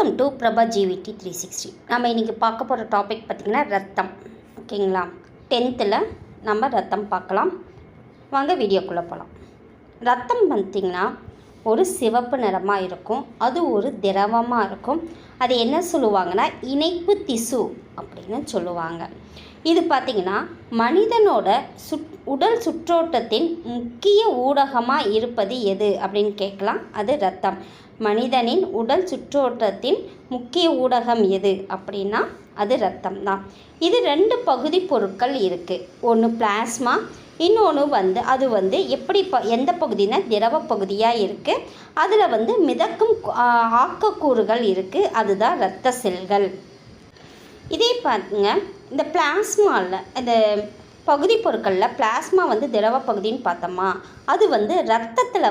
Welcome to Prabha ஜிவிடி 360. நம்ம இன்றைக்கி பார்க்க போகிற டாபிக் பார்த்திங்கன்னா ரத்தம். ஓகேங்களா, 10th நம்ம ரத்தம் பார்க்கலாம். வாங்க வீடியோக்குள்ளே போகலாம். ரத்தம் பார்த்திங்கன்னா ஒரு சிவப்பு நிறமாக இருக்கும். அது ஒரு திரவமாக இருக்கும். அது என்ன சொல்லுவாங்கன்னா இணைப்பு திசு அப்படின்னு சொல்லுவாங்க. இது பார்த்திங்கன்னா மனிதனோட உடல் சுற்றோட்டத்தின் முக்கிய ஊடகமாக இருப்பது எது அப்படின்னு கேட்கலாம். அது ரத்தம். மனிதனின் உடல் சுற்றோட்டத்தின் முக்கிய ஊடகம் எது அப்படின்னா அது ரத்தம் தான். இது 2 பகுதி பொருட்கள் இருக்குது. ஒன்று பிளாஸ்மா, இன்னொன்று அது எப்படி எந்த பகுதினா திரவ பகுதியாக இருக்குது. அதில் மிதக்கும் ஆக்கக்கூறுகள் இருக்குது. அதுதான் இரத்த செல்கள். இதே பாருங்க, இந்த பிளாஸ்மாவில் இந்த பகுதி பொருட்களில் பிளாஸ்மா திரவ பகுதின்னு பார்த்தோமா, அது ரத்தத்தில்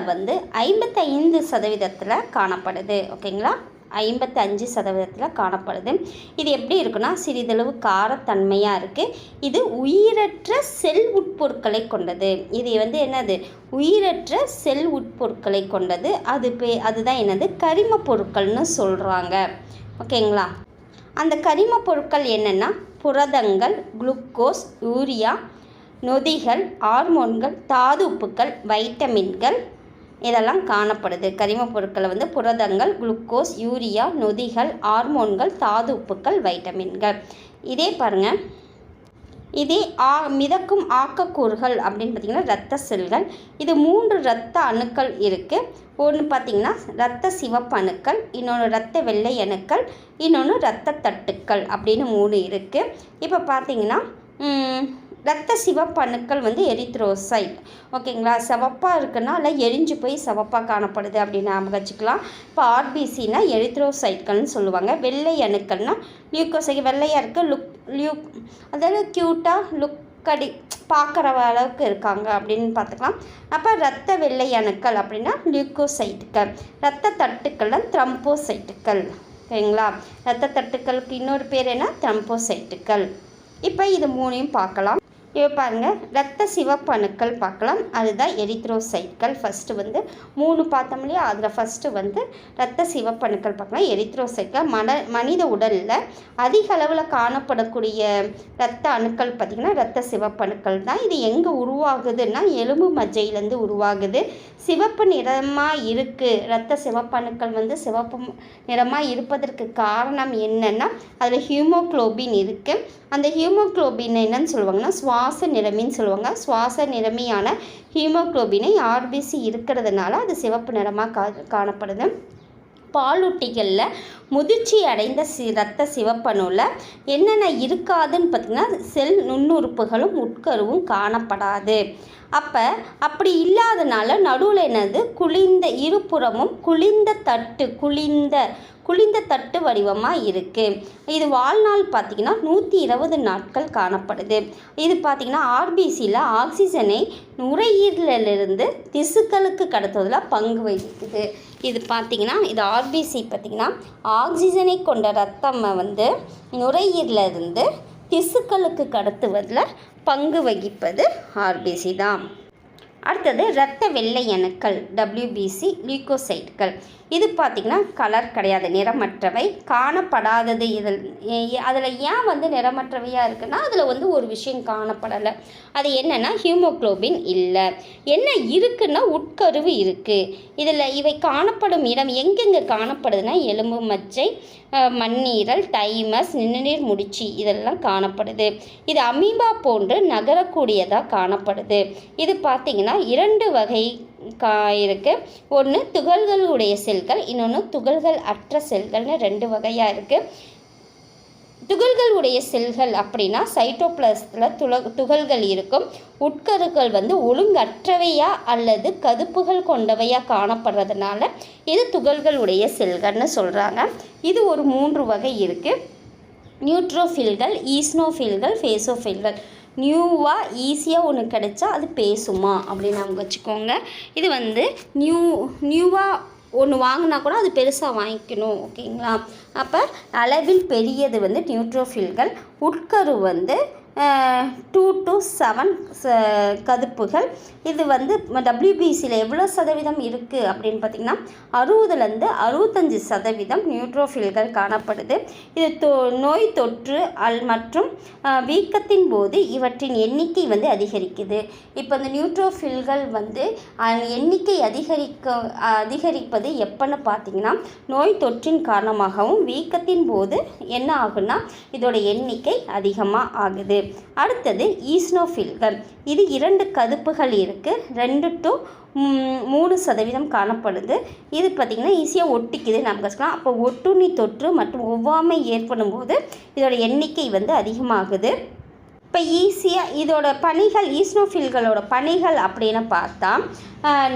55% காணப்படுது. ஓகேங்களா, 55% காணப்படுது. இது எப்படி இருக்குன்னா சிறிதளவு காரத்தன்மையாக இருக்குது. இது உயிரற்ற செல் உட்பொருட்களை கொண்டது. இது என்னது உயிரற்ற செல் உட்பொருட்களை கொண்டது. அதுதான் என்னது கரிம பொருட்கள்னு சொல்கிறாங்க. ஓகேங்களா, அந்த கரிம பொருட்கள் என்னென்னா புரதங்கள், குளுக்கோஸ், யூரியா, நொதிகள், ஹார்மோன்கள், தாது உப்புக்கள், வைட்டமின்கள் இதெல்லாம் காணப்படுது. கரிம பொருட்களை புரதங்கள், குளுக்கோஸ், யூரியா, நொதிகள், ஹார்மோன்கள், தாது உப்புக்கள், வைட்டமின்கள். இதே பாருங்கள், இதே மிதக்கும் ஆக்கக்கூறுகள் அப்படின்னு பார்த்திங்கன்னா இரத்த செல்கள். இது 3 இரத்த அணுக்கள் இருக்குது. ஒன்று பார்த்திங்கன்னா இரத்த சிவப்பு அணுக்கள், இன்னொன்று இரத்த வெள்ளை அணுக்கள், இன்னொன்று இரத்த தட்டுக்கள் அப்படின்னு 3 இருக்குது. இப்போ பார்த்திங்கன்னா இரத்த சிவப்பு அணுக்கள் எரித்ரோசைட். ஓகேங்களா, சிவப்பாக இருக்குன்னா இல்லை எரிஞ்சு போய் சிவப்பாக காணப்படுது அப்படின்னு நாம் வச்சுக்கலாம். இப்போ ஆர்பிசினா எரித்ரோசைட்கள்னு சொல்லுவாங்க. வெள்ளை அணுக்கள்னால் லியூக்கோசைட், வெள்ளையாக இருக்குது. அதாவது க்யூட்டாக லுக்கடி பார்க்குற அளவுக்கு இருக்காங்க அப்படின்னு பார்த்துக்கலாம். அப்போ இரத்த வெள்ளை அணுக்கள் அப்படின்னா லியூக்கோசைட்டுக்கள். இரத்த தட்டுக்கள்லாம் த்ரம்போசைட்டுக்கள். ஓகேங்களா, இரத்த தட்டுக்களுக்கு இன்னொரு பேர் என்ன த்ரம்போசைட்டுக்கள். இப்போ இது 3ஐயும் பார்க்கலாம். இப்போ பாருங்கள், இரத்த சிவப்பு அணுக்கள் பார்க்கலாம். அதுதான் எரித்ரோசைட்கள். ஃபஸ்ட்டு 3 பார்த்தோம் இல்லையா, அதில் ஃபஸ்ட்டு இரத்த சிவப்பு அணுக்கள் பார்க்கலாம். எரித்ரோசைட்கள் மனித உடலில் அதிக அளவில் காணப்படக்கூடிய இரத்த அணுக்கள் பார்த்திங்கன்னா இரத்த சிவப்பு அணுக்கள் தான். இது எங்கே உருவாகுதுன்னா எலும்பு மஜ்ஜையிலேருந்து உருவாகுது. சிவப்பு நிறமாக இருக்குது. இரத்த சிவப்பு அணுக்கள் சிவப்பு நிறமாக இருப்பதற்கு காரணம் என்னென்னா அதில் ஹீமோகுளோபின் இருக்குது. அந்த ஹீமோகுளோபின் என்னன்னு சொல்லுவாங்கன்னா சுவாச நிறமின்னு சொல்லுவாங்க. சுவாச நிறமியான ஹீமோகுளோபினை ஆர்பிசி இருக்கிறதுனால அது சிவப்பு நிறமாக காணப்படுது. பாலூட்டிகளில் முதிர்ச்சி அடைந்த இரத்த சிவப்பணுவில் என்னென்ன இருக்காதுன்னு பார்த்திங்கன்னா செல் நுண்ணுறுப்புகளும் உட்கருவும் காணப்படாது. அப்படி இல்லாதனால நடுவில் என்னது குளிர்ந்த இருபுறமும் குளிர்ந்த தட்டு வடிவமாக இருக்குது. இது வாழ்நாள் பார்த்திங்கன்னா 120 நாட்கள் காணப்படுது. இது பார்த்திங்கன்னா ஆர்பிசியில் ஆக்சிஜனை நுரையீரலிருந்து திசுக்களுக்கு கடத்துவதில் பங்கு வகிக்குது. இது பார்த்திங்கன்னா இது ஆர்பிசி பார்த்திங்கன்னா ஆக்சிஜனை கொண்ட ரத்தம் நுரையீரலிருந்து திசுக்களுக்கு கடத்துவதில் பங்கு வகிப்பது ஆர்பிசி தான். அடுத்தது இரத்த வெள்ளை அணுக்கள் WBC லியூக்கோசைட்டுகள். இது பார்த்திங்கன்னா கலர் கிடையாது, நிறமற்றவை, காணப்படாதது. அதில் ஏன் நிறமற்றவையாக இருக்குன்னா அதில் ஒரு விஷயம் காணப்படலை. அது என்னென்னா ஹீமோகுளோபின் இல்லை. என்ன இருக்குன்னா உட்கருவு இருக்குது. இதில் இவை காணப்படும் இடம் எங்கெங்கே காணப்படுதுன்னா எலும்பு மஜ்ஜை, மண்ணீரல், தைமஸ், நிணநீர் முடிச்சு இதெல்லாம் காணப்படுது. இது அமீபா போன்று நகரக்கூடியதாக காணப்படுது. இது பார்த்திங்கன்னா 2 வகை இருக்குது. ஒன்று துகள்களுடைய செல்கள், இன்னொன்று துகள்கள் அற்ற செல்கள்னு 2 வகையாக இருக்குது. துகள்களுடைய செல்கள் அப்படின்னா சைட்டோபிளாசத்தில் துகள்கள் இருக்கும். உட்கருக்கள் ஒழுங்கற்றவையாக அல்லது கதுப்புகள் கொண்டவையாக காணப்படுறதுனால இது துகள்களுடைய செல்கள்னு சொல்கிறாங்க. இது ஒரு 3 வகை இருக்குது. நியூட்ரோஃபில்கள், ஈஸ்னோஃபில்கள், ஃபேசோஃபில்கள். நியூவாக ஈஸியாக ஒன்று கிடைச்சா அது பேசுமா அப்படின்னு அவங்க வச்சுக்கோங்க. இது நியூவாக ஒன்று வாங்கினா கூட அது பெருசாக வாங்கிக்கணும். ஓகேங்களா, அப்போ அளவில் பெரியது நியூட்ரோஃபில்கள். உட்கரு 2 to 7 கதுப்புகள். இது வந்து WBCயில் எவ்வளோ சதவீதம் இருக்குது அப்படின்னு பார்த்திங்கன்னா 60லேருந்து 65% நியூட்ரோஃபில்கள் காணப்படுது. இது நோய் தொற்று மற்றும் வீக்கத்தின் போது இவற்றின் எண்ணிக்கை வந்து அதிகரிக்குது. இப்போ இந்த நியூட்ரோஃபில்கள் வந்து எண்ணிக்கை அதிகரிப்பது எப்போன்னு பார்த்திங்கன்னா நோய் தொற்றின் காரணமாகவும் வீக்கத்தின் போது என்ன ஆகுன்னா இதோட எண்ணிக்கை அதிகமாக ஆகுது. அடுத்தது ஈஸ்னோஃபில்கள். இது 2 கதுப்புகள் இருக்குது, 2 to 3% காணப்படுது. இது பார்த்திங்கன்னா ஈஸியாக ஒட்டிக்குது நம்ம வச்சுக்கலாம். அப்போ ஒட்டுண்ணி தொற்று மற்றும் ஒவ்வாமை ஏற்படும் போது இதோட எண்ணிக்கை வந்து அதிகமாகுது. இப்போ ஈஸியாக இதோட பணிகள், ஈஸ்னோஃபில்களோட பணிகள் அப்படின்னு பார்த்தா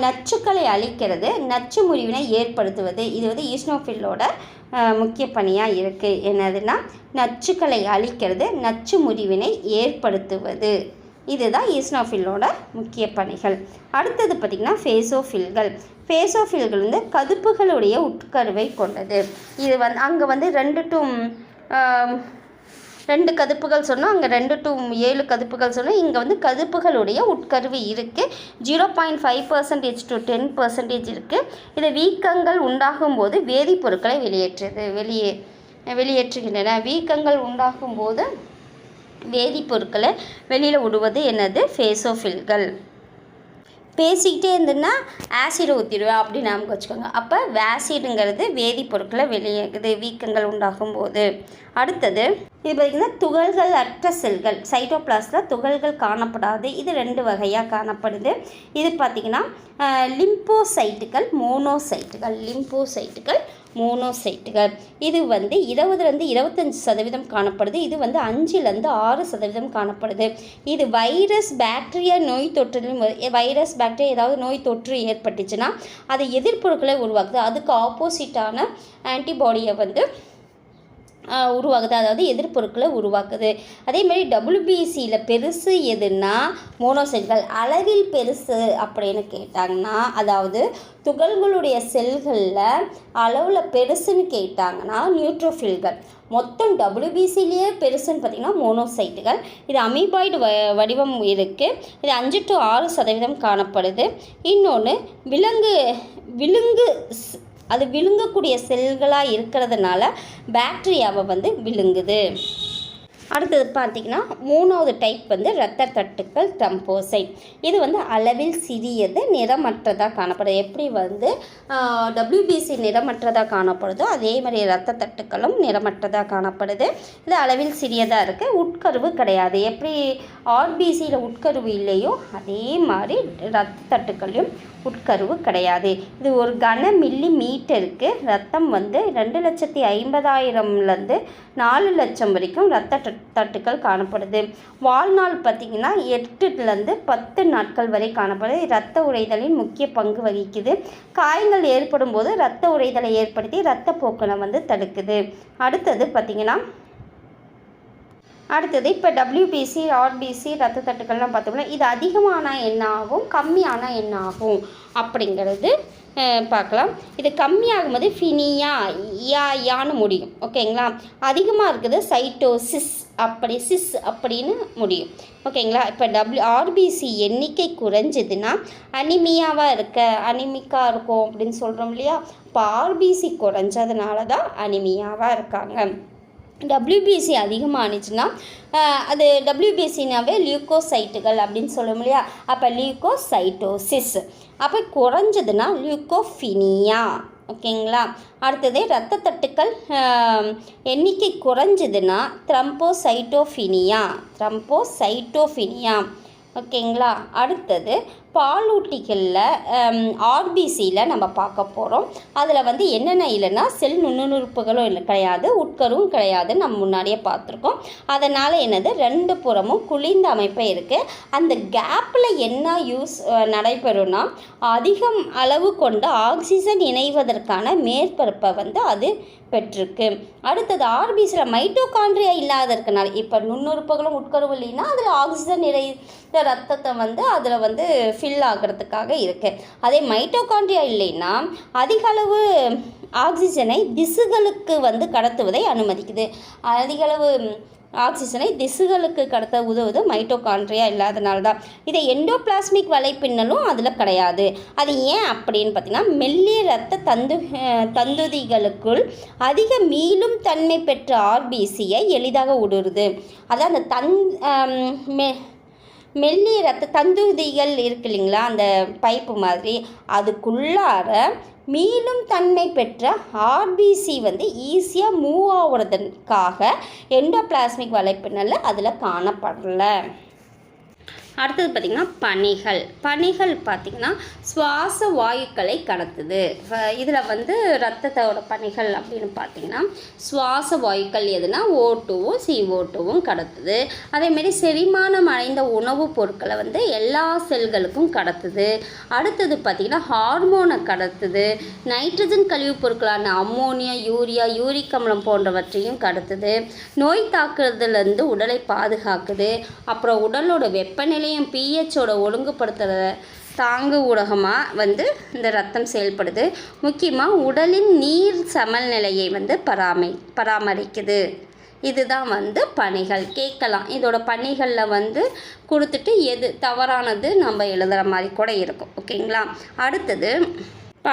நச்சுக்களை அழிக்கிறது, நச்சு முறிவினை ஏற்படுத்துவது. இது வந்து ஈஸ்னோஃபில்லோட முக்கிய பணியாக இருக்குது. என்னதுன்னா நச்சுக்களை அழிக்கிறது, நச்சு முறிவினை ஏற்படுத்துவது. இதுதான் ஈஸ்னோஃபில்லோட முக்கிய பணிகள். அடுத்தது பார்த்திங்கன்னா ஃபேசோஃபில்கள். ஃபேசோஃபில்கள் வந்து கதுப்புகளுடைய உட்கருவை கொண்டது. இது வந்து அங்கே வந்து 2 கதுப்புகள் சொன்னால் அங்கே 2 to 7 கதுப்புகள் சொன்னால் இங்கே வந்து கதுப்புகளுடைய உட்கருவு இருக்குது. 0.5% to 10% இருக்குது. இது வீக்கங்கள் உண்டாகும் போது வேதிப்பொருட்களை வெளியேற்றுகின்றன. வீக்கங்கள் உண்டாகும் போது வேதிப்பொருட்களை வெளியில் விடுவது என்னது? ஃபேசோஃபில்கள். பேசிக்கிட்டே இருந்ததுன்னா ஆசிட் ஊற்றிடுவேன் அப்படின்னு நமக்கு வச்சுக்கோங்க. அப்போ ஆசிடுங்கிறது வேதிப்பொருட்களை வெளியேறுது வீக்கங்கள் உண்டாகும் போது. அடுத்தது இது பார்த்திங்கன்னா துகள்கள் அற்ற செல்கள். சைட்டோபிளாஸ்மில் துகள்கள் காணப்படாது. இது 2 வகையாக காணப்படுது. இது பார்த்திங்கன்னா லிம்போசைட்டுகள், மோனோசைட்டுகள். இது வந்து 20லேருந்து 25% காணப்படுது. இது வந்து 5லேருந்து 6% காணப்படுது. இது வைரஸ் பாக்டீரியா நோய் தொற்றிலும் ஏதாவது நோய் தொற்று ஏற்பட்டுச்சுன்னா அது எதிர்ப்பொருட்களை உருவாக்குது. அதுக்கு ஆப்போசிட்டான ஆன்டிபாடியை வந்து உருவாகுது, அதாவது எதிர்ப்பொருட்களை உருவாக்குது. அதேமாதிரி WBCயில் பெருசு எதுன்னா மோனோசைட்டுகள். அளவில் பெருசு அப்படின்னு கேட்டாங்கன்னா, அதாவது துகள்களுடைய செல்களில் அளவில் பெருசுன்னு கேட்டாங்கன்னா நியூட்ரோஃபில்கள். மொத்தம் WBCலேயே பெருசுன்னு பார்த்திங்கன்னா மோனோசைட்டுகள். இது அமீபாய்டு வடிவம் இருக்குது. இது 5 to 6% காணப்படுது. இன்னொன்று அது விழுங்கக்கூடிய செல்களாக இருக்கிறதுனால பாக்டீரியாவை வந்து விழுங்குது. அடுத்தது பார்த்திங்கன்னா 3வது டைப் வந்து இரத்த தட்டுக்கள், த்ரம்போசைட். இது வந்து அளவில் சிறியது, நிறமற்றதாக காணப்படுது. எப்படி வந்து WBC நிறமற்றதாக காணப்படுதோ அதே மாதிரி இரத்த தட்டுக்களும் நிறமற்றதாக காணப்படுது. இது அளவில் சிறியதாக இருக்குது, உட்கருவு கிடையாது. எப்படி RBCயில் உட்கருவு இல்லையோ அதே மாதிரி இரத்த தட்டுக்களையும் உட்கருவு கிடையாது. இது ஒரு கன மில்லி மீட்டருக்கு ரத்தம் வந்து 2,50,000லேருந்து 4 லட்சம் வரைக்கும் இரத்த தட்டுக்கள் காணப்படுது. வாழ்நாள் பார்த்திங்கன்னா 8லேருந்து 10 நாட்கள் வரை காணப்படுது. இரத்த உறைதலின் முக்கிய பங்கு வகிக்குது. காயங்கள் ஏற்படும் போது இரத்த உறைதலை ஏற்படுத்தி இரத்த போக்கனை வந்து தடுக்குது. அடுத்தது பார்த்திங்கன்னா இப்போ WBC, RBC இரத்த தட்டுக்கள்லாம் பார்த்தோம்னா இது அதிகமானால் என்ன ஆகும், கம்மியானால் என்ன ஆகும் அப்படிங்கிறது பார்க்கலாம். இது கம்மியாகும்போது யான்னு முடியும். ஓகேங்களா? அதிகமாக இருக்குது சைட்டோசிஸ் அப்படின்னு முடியும். ஓகேங்களா? இப்போ RBC எண்ணிக்கை குறைஞ்சதுன்னா அனிமிக்காக இருக்கும் அப்படின்னு சொல்கிறோம் இல்லையா? இப்போ RBC குறைஞ்சதுனால தான் அனிமியாவாக இருக்காங்க. WBC அதிகமானுச்சுன்னா அது WBCனாவே லியூக்கோசைட்டுகள் அப்படின்னு சொல்லுவோம் இல்லையா? அப்போ லியூக்கோசைட்டோசிஸ். அப்போ குறைஞ்சதுன்னா லியூக்கோஃபினியா. ஓகேங்களா? அடுத்தது இரத்த தட்டுக்கள் எண்ணிக்கை குறைஞ்சதுன்னா த்ரம்போசைட்டோஃபினியா. ஓகேங்களா? அடுத்தது பாலூட்டிகளில் RBCயில் நம்ம பார்க்க போகிறோம். அதில் வந்து என்னென்ன இல்லைன்னா செல் நுண்ணுறுப்புகளும் கிடையாது, உட்கருவும் கிடையாது. நம்ம முன்னாடியே பார்த்துருக்கோம். அதனால் என்னது 2 புறமும் குளிர்ந்த அமைப்பே இருக்குது. அந்த கேப்பில் என்ன நடைபெறும்னா அதிகம் அளவு கொண்ட ஆக்சிஜன் இணைவதற்கான மேற்பரப்பை வந்து அது பெற்றிருக்கு. அடுத்தது RBCயில் மைட்டோகாண்ட்ரியா இல்லாத இருக்கனால இப்போ நுண்ணுறுப்புகளும் உட்கருவும் இல்லைன்னா அதில் ஆக்சிஜன் நிறைந்த ரத்தத்தை வந்து அதில் வந்து ஃபில் ஆகிறதுக்காக இருக்குது. அதே மைட்டோகாண்ட்ரியா இல்லைன்னா அதிக அளவு ஆக்சிஜனை திசுகளுக்கு வந்து கடத்துவதை அனுமதிக்குது. அதிகளவு ஆக்சிஜனை திசுகளுக்கு கடத்த உதவுது மைட்டோகாண்ட்ரியா இல்லாதனால தான். இதை எண்டோபிளாஸ்மிக் வலைப்பின்னலும் அதில் கிடையாது. அது ஏன் அப்படின்னு பார்த்தீங்கன்னா, மெல்லிய இரத்த தந்துதிகளுக்குள் அதிக மீளும் தன்மை பெற்ற ஆர்பிசியை எளிதாக ஊடுருது. அதான் அந்த மெல்லிய இரத்த தந்துதிகள் இருக்கு இல்லைங்களா, அந்த பைப்பு மாதிரி, அதுக்குள்ளார மீளும் தன்மை பெற்ற ஆர்பிசி வந்து ஈஸியாக மூவ் ஆகுறதுக்காக எண்டோபிளாஸ்மிக் வலைப்பின்னல் அதில் காணப்படலை. அடுத்தது பார்த்திங்கன்னா பனிகள் பார்த்திங்கன்னா சுவாச வாயுக்களை கடத்துது. இதில் வந்து இரத்தத்தோட பனிகள் அப்படின்னு பார்த்திங்கன்னா சுவாச வாயுக்கள் எதுனா O2வும் CO2வும் கடத்துது. அதேமாரி செரிமானம் அடைந்த உணவுப் பொருட்களை வந்து எல்லா செல்களுக்கும் கடத்துது. அடுத்தது பார்த்திங்கன்னா ஹார்மோனை கடத்துது. நைட்ரஜன் கழிவுப் பொருட்களான அம்மோனியா, யூரியா, யூரிக் அமிலம் போன்றவற்றையும் கடத்துது. நோய் தாக்குதலேருந்து உடலை பாதுகாக்குது. அப்புறம் உடலோட வெப்பநிலை pHோட ஒழுங்குபடுத்துகிற தாங்கு ஊடகமாக வந்து இந்த ரத்தம் செயல்படுது. முக்கியமாக உடலின் நீர் சமநிலையை வந்து பராமரிக்குது. இதுதான் வந்து பணிகள். கேட்கலாம், இதோட பணிகளில் வந்து கொடுத்துட்டு எது தவறானது நம்ம எழுதுகிற மாதிரி கூட இருக்கும். ஓகேங்களா.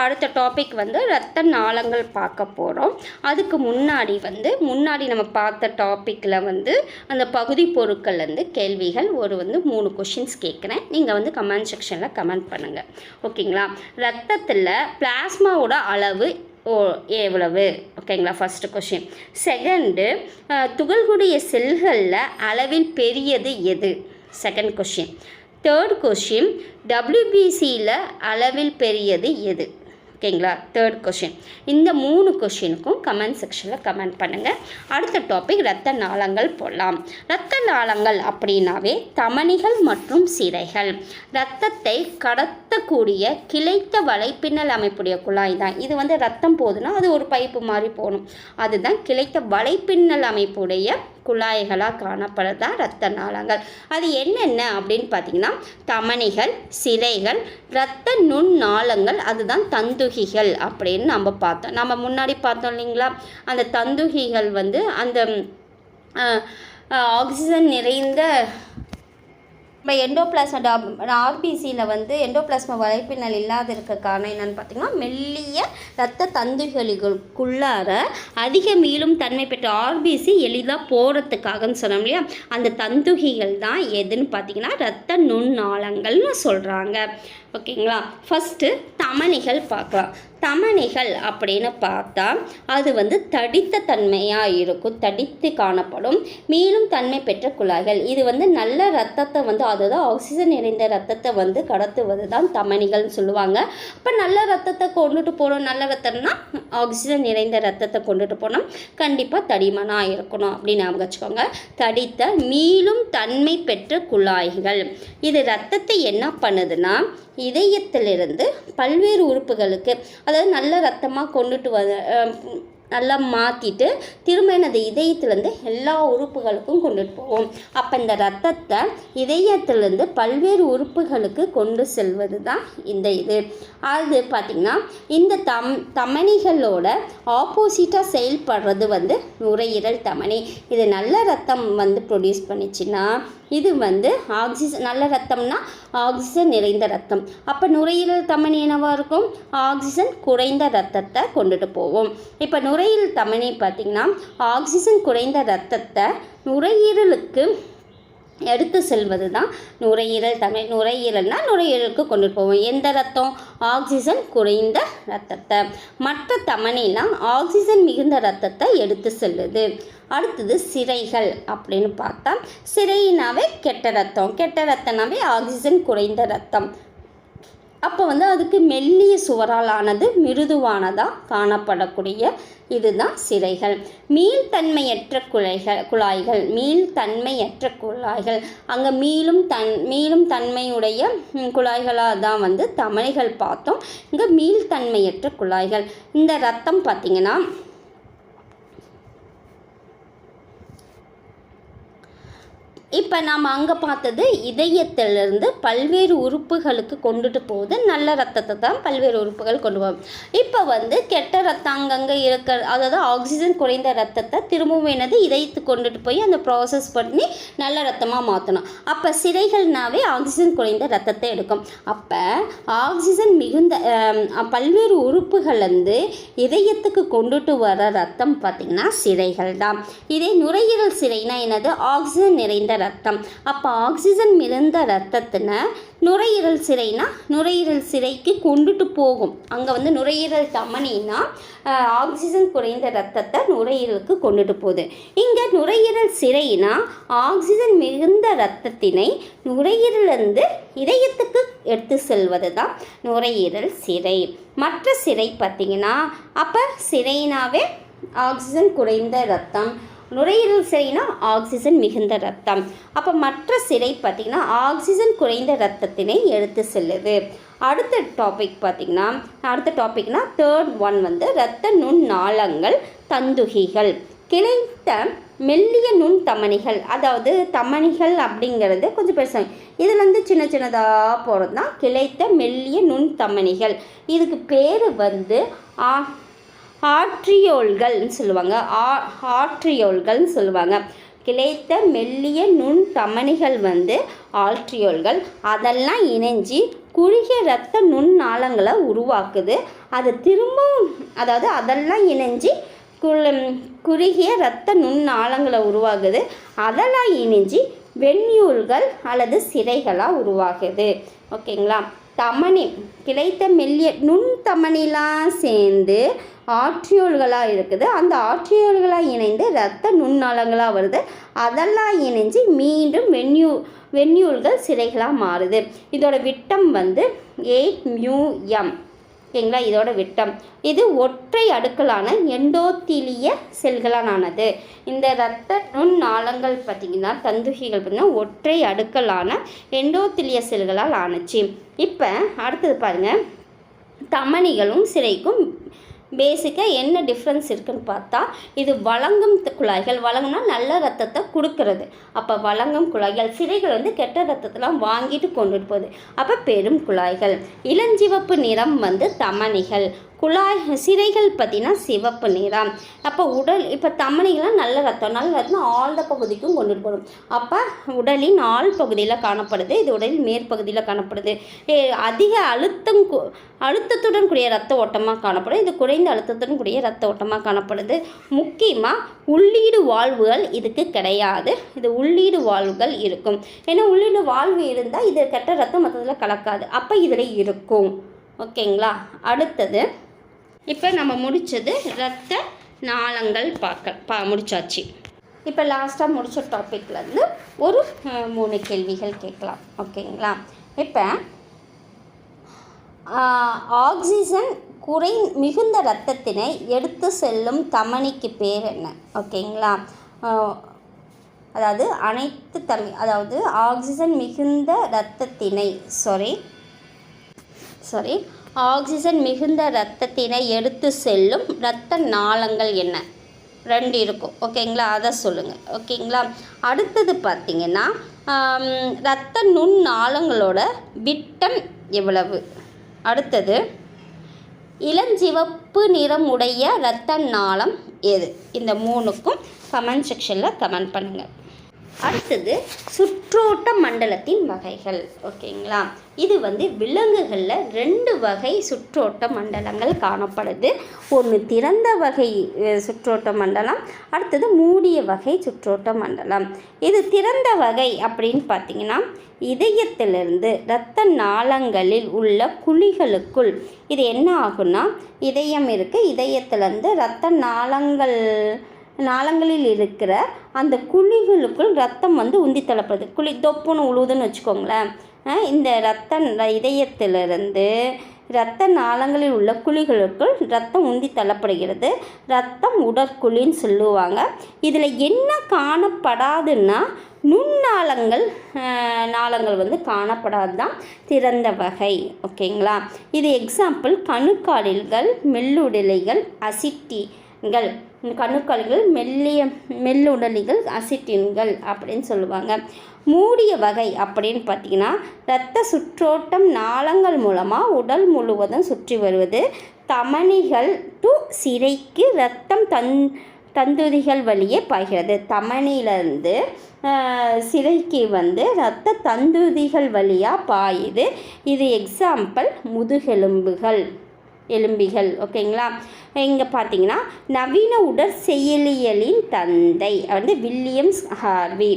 அடுத்த டாபிக் வந்து இரத்த நாளங்கள் பார்க்க போகிறோம். அதுக்கு முன்னாடி நம்ம பார்த்த டாப்பிக்கில் வந்து அந்த பகுதி பொருட்கள்லேருந்து கேள்விகள் ஒரு 3 கொஷின்ஸ் கேட்குறேன். நீங்கள் வந்து கமெண்ட் செக்ஷனில் கமெண்ட் பண்ணுங்கள். ஓகேங்களா. ரத்தத்தில் பிளாஸ்மாவோட அளவு எவ்வளவு? ஓகேங்களா. First question. செகண்டு, துகள்களுடைய செல்களில் அளவில் பெரியது எது? Second question. தேர்ட் கொஷின், WBCயில் அளவில் பெரியது எது? ஓகேங்களா. Third question. இந்த 3 கொஷினுக்கும் கமெண்ட் செக்ஷனில் கமெண்ட் பண்ணுங்கள். அடுத்த டாபிக் இரத்த நாளங்கள் போடலாம். இரத்த நாளங்கள் அப்படின்னாவே தமனிகள் மற்றும் சிரைகள். இரத்தத்தை கடத்தக்கூடிய கிளைத்த வலைப்பின்னல் அமைப்புடைய குழாய் தான் இது. வந்து ரத்தம் போகுதுன்னா அது ஒரு பைப்பு மாதிரி போகணும். அதுதான் கிளைத்த வலைப்பின்னல் அமைப்புடைய குழாய்களாக காணப்படுறதான் இரத்த நாளங்கள். அது என்னென்ன அப்படின்னு பார்த்தீங்கன்னா தமனிகள், சிரைகள், இரத்த நுண்ணாளங்கள், அதுதான் தந்துகிகள் அப்படின்னு நம்ம முன்னாடி பார்த்தோம் இல்லைங்களா. அந்த தந்துகிகள் வந்து அந்த ஆக்சிஜன் நிறைந்த இப்போ ஆர்பிசியில் வந்து எண்டோபிளாஸ்மா வலைப்பின்னல் இல்லாத இருக்க காரணம் என்னென்னு பார்த்திங்கன்னா, மெல்லிய இரத்த தந்துகளுக்குள்ளார அதிக மீளும் தன்மை பெற்ற ஆர்பிசி எளிதாக போகிறதுக்காகன்னு சொன்னோம் இல்லையா. அந்த தந்துகிகள் தான் எதுன்னு பார்த்திங்கன்னா இரத்த நுண்ணாளங்கள்னு சொல்கிறாங்க. ஓகேங்களா. ஃபஸ்ட்டு தமனிகள் பார்க்கலாம். தமனிகள் அப்படின்னு பார்த்தா அது வந்து தடித்த தன்மையாக இருக்கும், தடித்து காணப்படும் மீளும் தன்மை பெற்ற குழாய்கள். இது வந்து நல்ல ரத்தத்தை வந்து, அதுதான் ஆக்சிஜன் நிறைந்த ரத்தத்தை வந்து கடத்துவது தான் தமனிகள்னு சொல்லுவாங்க. இப்போ நல்ல ரத்தத்தை கொண்டுட்டு போகணும், நல்ல ரத்தம்னா ஆக்சிஜன் நிறைந்த ரத்தத்தை கொண்டுட்டு போனோம், கண்டிப்பாக தடிமனாக இருக்கணும் அப்படின்னு ஞாபகம் வச்சுக்கோங்க. தடித்த மீளும் தன்மை பெற்ற குழாய்கள். இது ரத்தத்தை என்ன பண்ணுதுன்னா இதயத்திலிருந்து பல்வேறு உறுப்புகளுக்கு, அதாவது நல்ல ரத்தமாக கொண்டுட்டு நல்லா மாற்றிட்டு திரும்ப எனது இதயத்திலேருந்து எல்லா உறுப்புகளுக்கும் கொண்டுட்டு போவோம். அப்போ இந்த ரத்தத்தை இதயத்திலேருந்து பல்வேறு உறுப்புகளுக்கு கொண்டு செல்வது தான் இது. அது பார்த்திங்கன்னா இந்த தமனிகளோட ஆப்போசிட்டாக செயல்படுறது வந்து நுரையீரல் தமனி. இது நல்ல ரத்தம் வந்து ப்ரொடியூஸ் பண்ணிச்சுன்னா இது வந்து நல்ல ரத்தம்னா ஆக்சிஜன் நிறைந்த ரத்தம். அப்போ நுரையீரல் தமனி என்னவாக இருக்கும்? ஆக்சிஜன் குறைந்த ரத்தத்தை கொண்டுட்டு போவோம். இப்போ நுரையீரல் தமனி பார்த்திங்கன்னா ஆக்சிஜன் குறைந்த ரத்தத்தை நுரையீரலுக்கு எடுத்து செல்வது தான் நுரையீரல் தமனி. நுரையீரல்னால் நுரையீரலுக்கு கொண்டுட்டு போவோம் எந்த ரத்தம்? ஆக்சிஜன் குறைந்த ரத்தத்தை. மற்ற தமனினா ஆக்சிஜன் மிகுந்த ரத்தத்தை எடுத்து செல்லுது. அடுத்தது சிரைகள் அப்படின்னு பார்த்தா சிரைனாவே கெட்ட ரத்தம்னாவே ஆக்சிஜன் குறைந்த ரத்தம். அப்போ வந்து அதுக்கு மெல்லிய சுவரால் ஆனது மிருதுவானதாக காணப்படக்கூடிய இதுதான் சிரைகள். மீள்தன்மையற்ற குழாய்கள் அங்கே மீளும் தன்மையுடைய குழாய்களாக தான் வந்து தமனிகள் பார்த்தோம். இங்கே மீள்தன்மையற்ற குழாய்கள். இந்த ரத்தம் பார்த்திங்கன்னா இப்போ நாம் அங்கே பார்த்தது இதயத்திலிருந்து பல்வேறு உறுப்புகளுக்கு கொண்டுட்டு போகுது, நல்ல ரத்தத்தை தான் பல்வேறு உறுப்புகள் கொண்டு போகும். இப்போ வந்து கெட்ட ரத்தம் அங்கங்கே இருக்கிற, அதாவது ஆக்சிஜன் குறைந்த ரத்தத்தை திரும்பவும் என்னது இதயத்துக்கு கொண்டுட்டு போய் அந்த ப்ராசஸ் பண்ணி நல்ல ரத்தமாக மாற்றணும். அப்போ சிரைகள்னாவே ஆக்சிஜன் குறைந்த ரத்தத்தை எடுக்கும். அப்போ ஆக்சிஜன் மிகுந்த பல்வேறு உறுப்புகள் வந்து இதயத்துக்கு கொண்டுட்டு வர ரத்தம் பார்த்திங்கன்னா சிரைகள் தான். இதே நுரையீரல் சிரைனா என்னது, ஆக்சிஜன் நிறைந்த ரத்தம். அப்போ ஆக்சிஜன் மிகுந்த ரத்தத்தின நுரையீரல் சிரைனா நுரையீரல் சிரைக்கு கொண்டுட்டு போகும். அங்கே வந்து நுரையீரல் தமனினா ஆக்சிஜன் குறைந்த ரத்தத்தை நுரையீரலுக்கு கொண்டுட்டு போகுது. இங்கே நுரையீரல் சிரைனா ஆக்சிஜன் மிகுந்த ரத்தத்தினை நுரையீரலிருந்து இதயத்துக்கு எடுத்து செல்வது தான் நுரையீரல் சிரை. மற்ற சிரை பார்த்திங்கன்னா, அப்போ சிரைனாவே ஆக்சிஜன் குறைந்த ரத்தம், நுரையீரல் சிரைனா ஆக்சிஜன் மிகுந்த ரத்தம். அப்போ மற்ற சிரை பார்த்திங்கன்னா ஆக்சிஜன் குறைந்த ரத்தத்தினை எடுத்து செல்லுது. அடுத்த டாபிக்னா தேர்ட் ஒன் வந்து இரத்த நுண்ணாளங்கள் தந்துகிகள். கிளைத்த மெல்லிய நுண் தமனிகள், அதாவது தமனிகள் அப்படிங்கிறது கொஞ்சம் பெருசாக, இதுலேருந்து சின்ன சின்னதாக போகிறது தான் கிளைத்த மெல்லிய நுண் தமனிகள். இதுக்கு பேர் வந்து ஆர்ட்ரியோல்கள்னு சொல்லுவாங்க. கிளைத்த மெல்லிய நுண் தமனிகள் வந்து ஆர்ட்ரியோல்கள். அதெல்லாம் இணைஞ்சி குறுகிய இரத்த நுண்ணாளங்களை உருவாக்குது. அது திரும்பவும், அதாவது அதெல்லாம் இணைஞ்சி குறுகிய இரத்த நுண்ணாளங்களை உருவாகுது. அதெல்லாம் இணைஞ்சி வெண்ணியூல்கள் அல்லது சிரைகளாக உருவாகுது. ஓகேங்களா? தமனி, கிளைத்த மெல்லிய நுண் தமனிலாம் சேர்ந்து ஆர்ட்ரியோல்களாக இருக்குது. அந்த ஆர்ட்ரியோல்களாக இணைந்து இரத்த நுண்ணாளங்களாக வருது. அதெல்லாம் இணைஞ்சு மீண்டும் வெண்ணியூல்கள் சிரைகளாக மாறுது. இதோட விட்டம் வந்து 8 μm. ஓகேங்களா? இதோட விட்டம். இது ஒற்றை அடுக்கலான எண்டோத்தீலிய செல்களானது. இந்த இரத்த நுண்ணாளங்கள் பார்த்திங்கன்னா, தந்துகிகள் பார்த்திங்கன்னா ஒற்றை அடுக்கலான எண்டோத்தீலிய செல்களால் ஆணுச்சு. இப்போ அடுத்தது பாருங்கள், தமனிகளும் சிரைக்கும் பேசிக்காக என்ன டிஃப்ரென்ஸ் இருக்குதுன்னு பார்த்தா, இது வழங்கும் குழாய்கள். வழங்குனா நல்ல ரத்தத்தை கொடுக்கறது. அப்போ வழங்கும் குழாய்கள். சிரைகள் வந்து கெட்ட ரத்தத்தெலாம் வாங்கிட்டு கொண்டுட்டு போகுது. அப்போ பெரும் குழாய்கள். இளஞ்சிவப்பு நிறம் வந்து தமனிகள். சிரைகள் பார்த்திங்கன்னா சிவப்பு நிறம். அப்போ இப்போ தமனிகள்லாம் நல்ல ரத்தம் ஆழ்ந்த பகுதிக்கும் கொண்டுட்டு போகணும். அப்போ உடலின் ஆழ் பகுதியில் காணப்படுது. இது உடலின் மேற்பகுதியில் காணப்படுது. அதிக அழுத்தத்துடன் கூடிய இரத்த ஓட்டமாக காணப்படும். இது குறைந்த அழுத்தத்துடன் கூடிய இரத்த ஓட்டமாக காணப்படுது. முக்கியமாக உள்ளீடு வாழ்வுகள் இதுக்கு கிடையாது. இது உள்ளீடு வாழ்வுகள் இருக்கும். ஏன்னா உள்ளீடு வாழ்வு இருந்தால் இது கெட்ட ரத்தம் மற்றதில் கலக்காது. அப்போ இதில் இருக்கும். ஓகேங்களா? அடுத்தது இப்போ நம்ம முடித்தது இரத்த நாளங்கள் முடிச்சாச்சு. இப்போ லாஸ்ட்டாக முடித்த டாப்பிக்லேருந்து ஒரு 3 கேள்விகள் கேட்கலாம். ஓகேங்களா? இப்போ ஆக்சிஜன் மிகுந்த இரத்தத்தினை எடுத்து செல்லும் தமனிக்கு பேர் என்ன? ஓகேங்களா? அதாவது அதாவது ஆக்சிஜன் மிகுந்த இரத்தத்தினை ஆக்சிஜன் மிகுந்த இரத்தத்தினை எடுத்து செல்லும் இரத்த நாளங்கள் என்ன? 2 இருக்கும். ஓகேங்களா? அதை சொல்லுங்கள். ஓகேங்களா? அடுத்தது பார்த்திங்கன்னா, இரத்த நுண்ணாளங்களோட விட்டம் எவ்வளவு? அடுத்தது இளஞ்சிவப்பு நிறம் உடைய இரத்த நாளம் எது? இந்த 3க்கும் கமெண்ட் செக்ஷனில் கமெண்ட் பண்ணுங்கள். அடுத்தது சுற்றோட்ட மண்டலத்தின் வகைகள். ஓகேங்களா? இது வந்து விலங்குகளில் 2 வகை சுற்றோட்ட மண்டலங்கள் காணப்படுது. ஒன்று திறந்த வகை சுற்றோட்ட மண்டலம், அடுத்தது மூடிய வகை சுற்றோட்ட மண்டலம். இது திறந்த வகை அப்படின்னு பார்த்திங்கன்னா, இதயத்திலிருந்து இரத்த நாளங்களில் உள்ள குழிகளுக்குள் இது என்ன ஆகுன்னா, இதயம் இருக்குது, இதயத்திலேருந்து இரத்த நாளங்களில் இருக்கிற அந்த குழிகளுக்குள் ரத்தம் வந்து உந்தி தள்ளப்படுது. குழி தொப்புன்னு உழுவுதுன்னு வச்சுக்கோங்களேன். இந்த இதயத்திலிருந்து இரத்த நாளங்களில் உள்ள குழிகளுக்குள் ரத்தம் உந்தி தள்ளப்படுகிறது. ரத்தம் உடற்குழின்னு சொல்லுவாங்க. இதில் என்ன காணப்படாதுன்னா, நாளங்கள் வந்து காணப்படாது தான் திறந்த வகை. ஓகேங்களா? இது எக்ஸாம்பிள் கணுக்காலிகள், மெல்லுடலைகள், அசிட்டிகள். கணுக்களிகள் மெல்லுடலிகள் அசிட்டின்கள் அப்படின்னு சொல்லுவாங்க. மூடிய வகை அப்படின்னு பார்த்திங்கன்னா இரத்த சுற்றோட்டம் நாளங்கள் மூலமாக உடல் முழுவதும் சுற்றி வருவது. தமனிகள் டு சிரைக்கு இரத்தம் தந்துதிகள் வழியே பாய்கிறது. தமனியிலேருந்து சிரைக்கு இரத்த தந்துதிகள் வழியாக பாயுது. இது எக்ஸாம்பிள் எலும்பிகள். ஓகேங்களா. இங்கே பார்த்தீங்கன்னா நவீன உடற்செயலியலின் தந்தை வில்லியம்ஸ் ஹார்வி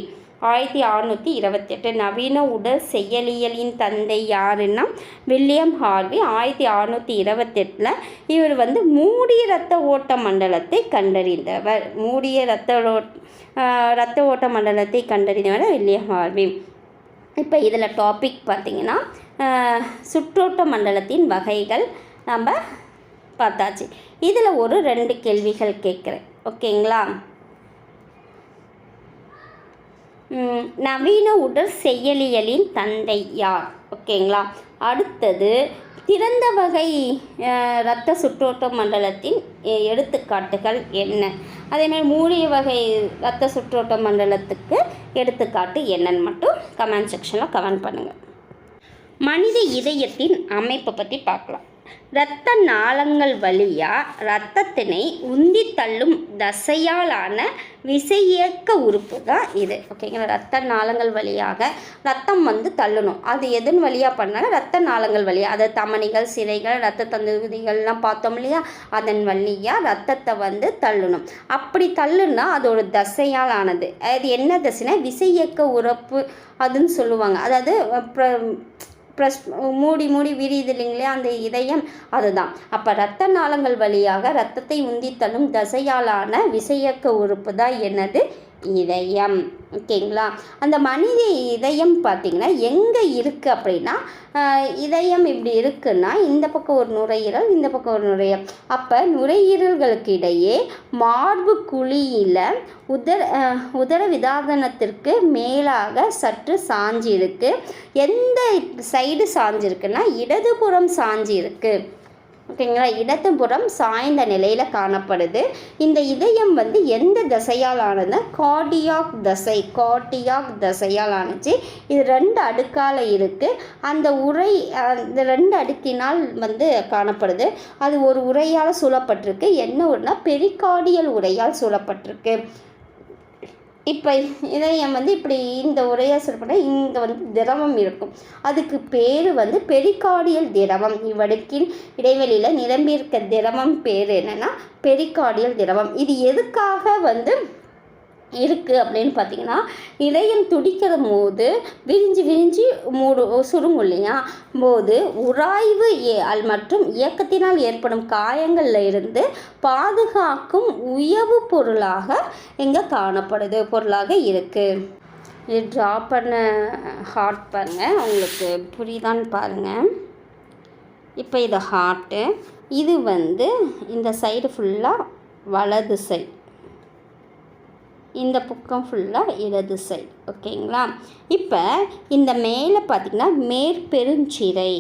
1628. நவீன உடற்செயலியலின் தந்தை யாருன்னா வில்லியம் ஹார்வி 1628. இவர் மூடிய இரத்த ஓட்ட மண்டலத்தை கண்டறிந்தவர். மூடிய இரத்த ஓட்ட மண்டலத்தை கண்டறிந்தவர் வில்லியம் ஹார்வி. இப்போ இதில் டாபிக் பார்த்திங்கன்னா சுற்றோட்ட மண்டலத்தின் வகைகள் நம்ம பார்த்தாச்சு. இதில் ஒரு 2 கேள்விகள் கேட்குறேன். ஓகேங்களா. நவீன உடற்செயலியலின் தந்தை யார்? ஓகேங்களா. அடுத்தது திறந்த வகை இரத்த சுற்றோட்ட மண்டலத்தின் எடுத்துக்காட்டுகள் என்ன? அதேமாதிரி மூடிய வகை இரத்த சுற்றோட்ட மண்டலத்துக்கு எடுத்துக்காட்டு என்னன்னு மட்டும் கமெண்ட் செக்ஷனில் கமெண்ட் பண்ணுங்கள். மனித இதயத்தின் அமைப்பை பற்றி பார்க்கலாம். இரத்த நாளங்கள் வழியாக இரத்தத்தினை உந்தி தள்ளும் தசையாலான விசையியக்க உறுப்பு தான் இது. ஓகேங்களா. இரத்த நாளங்கள் வழியாக ரத்தம் தள்ளணும். அது எதன் வழியாக பண்ணாலும் இரத்த நாளங்கள் வழியாக, அது தமனிகள் சிரைகள் இரத்த தந்துதிகள்லாம் பார்த்தோம் இல்லையா, அதன் வழியாக ரத்தத்தை தள்ளணும். அப்படி தள்ளுனா அது ஒரு தசையால் ஆனது. அது என்ன தசைனா விசையியக்க உறுப்பு அதுன்னு சொல்லுவாங்க. அதாவது மூடி விரியுது இல்லைங்களா அந்த இதயம், அதுதான். அப்போ இரத்த நாளங்கள் வழியாக இரத்தத்தை உந்தி தள்ளும் தசையாலான விசையியக்க உறுப்பு தான் என்னது? இதயம். ஓகேங்களா. அந்த மனித இதயம் பார்த்திங்கன்னா எங்கே இருக்குது அப்படின்னா, இதயம் இப்படி இருக்குன்னா இந்த பக்கம் ஒரு நுரையீரல், இந்த பக்கம் ஒரு நுரையீரல். அப்போ நுரையீரல்களுக்கு இடையே மார்பு குழியில் உதர விதானத்திற்கு மேலாக சற்று சாஞ்சி இருக்குது. எந்த சைடு சாஞ்சிருக்குன்னா இடதுபுறம் சாஞ்சி இருக்குது. ஓகேங்களா. இடதுபுறம் சாய்ந்த நிலையில் காணப்படுது. இந்த இதயம் எந்த தசையால் ஆனதுன்னா கார்டியாக் தசையால் ஆணுச்சு. இது 2 அடுக்கால் இருக்குது. அந்த இந்த 2 அடுக்கினால் காணப்படுது. அது ஒரு உரையால் சூழப்பட்டிருக்கு. என்ன ஒன்றுனா பெரிகார்டியல் உரையால் சூழப்பட்டிருக்கு. இப்போ இதயம் இப்படி இந்த உரையாக சொல்லப்பட்டால் இங்கே திரவம் இருக்கும். அதுக்கு பேர் பெரிகார்டியல் திரவம். இவ்வடுக்கின் இடைவெளியில் நிரம்பியிருக்க திரவம் பேர் என்னென்னா பெரிகார்டியல் திரவம். இது எதுக்காக இருக்குது அப்படின்னு பார்த்திங்கன்னா, இதயம் துடிக்கிற போது விரிஞ்சு சுருங்கும் இல்லையா போது உராய்வு மற்றும் இயக்கத்தினால் ஏற்படும் காயங்களில் இருந்து பாதுகாக்கும் உயவு பொருளாக இங்கே காணப்படுது, பொருளாக இருக்குது. இது ட்ரா பண்ண ஹார்ட் பாருங்கள், உங்களுக்கு புரியுதான்னு பாருங்கள். இப்போ இது ஹார்ட்டு, இது இந்த சைடு ஃபுல்லாக வலது சைடு, இந்த பக்கம் ஃபுல்லாக இடது சைடு. ஓகேங்களா. இப்போ இந்த மேலே பார்த்திங்கன்னா மேற்பெருஞ்சிரை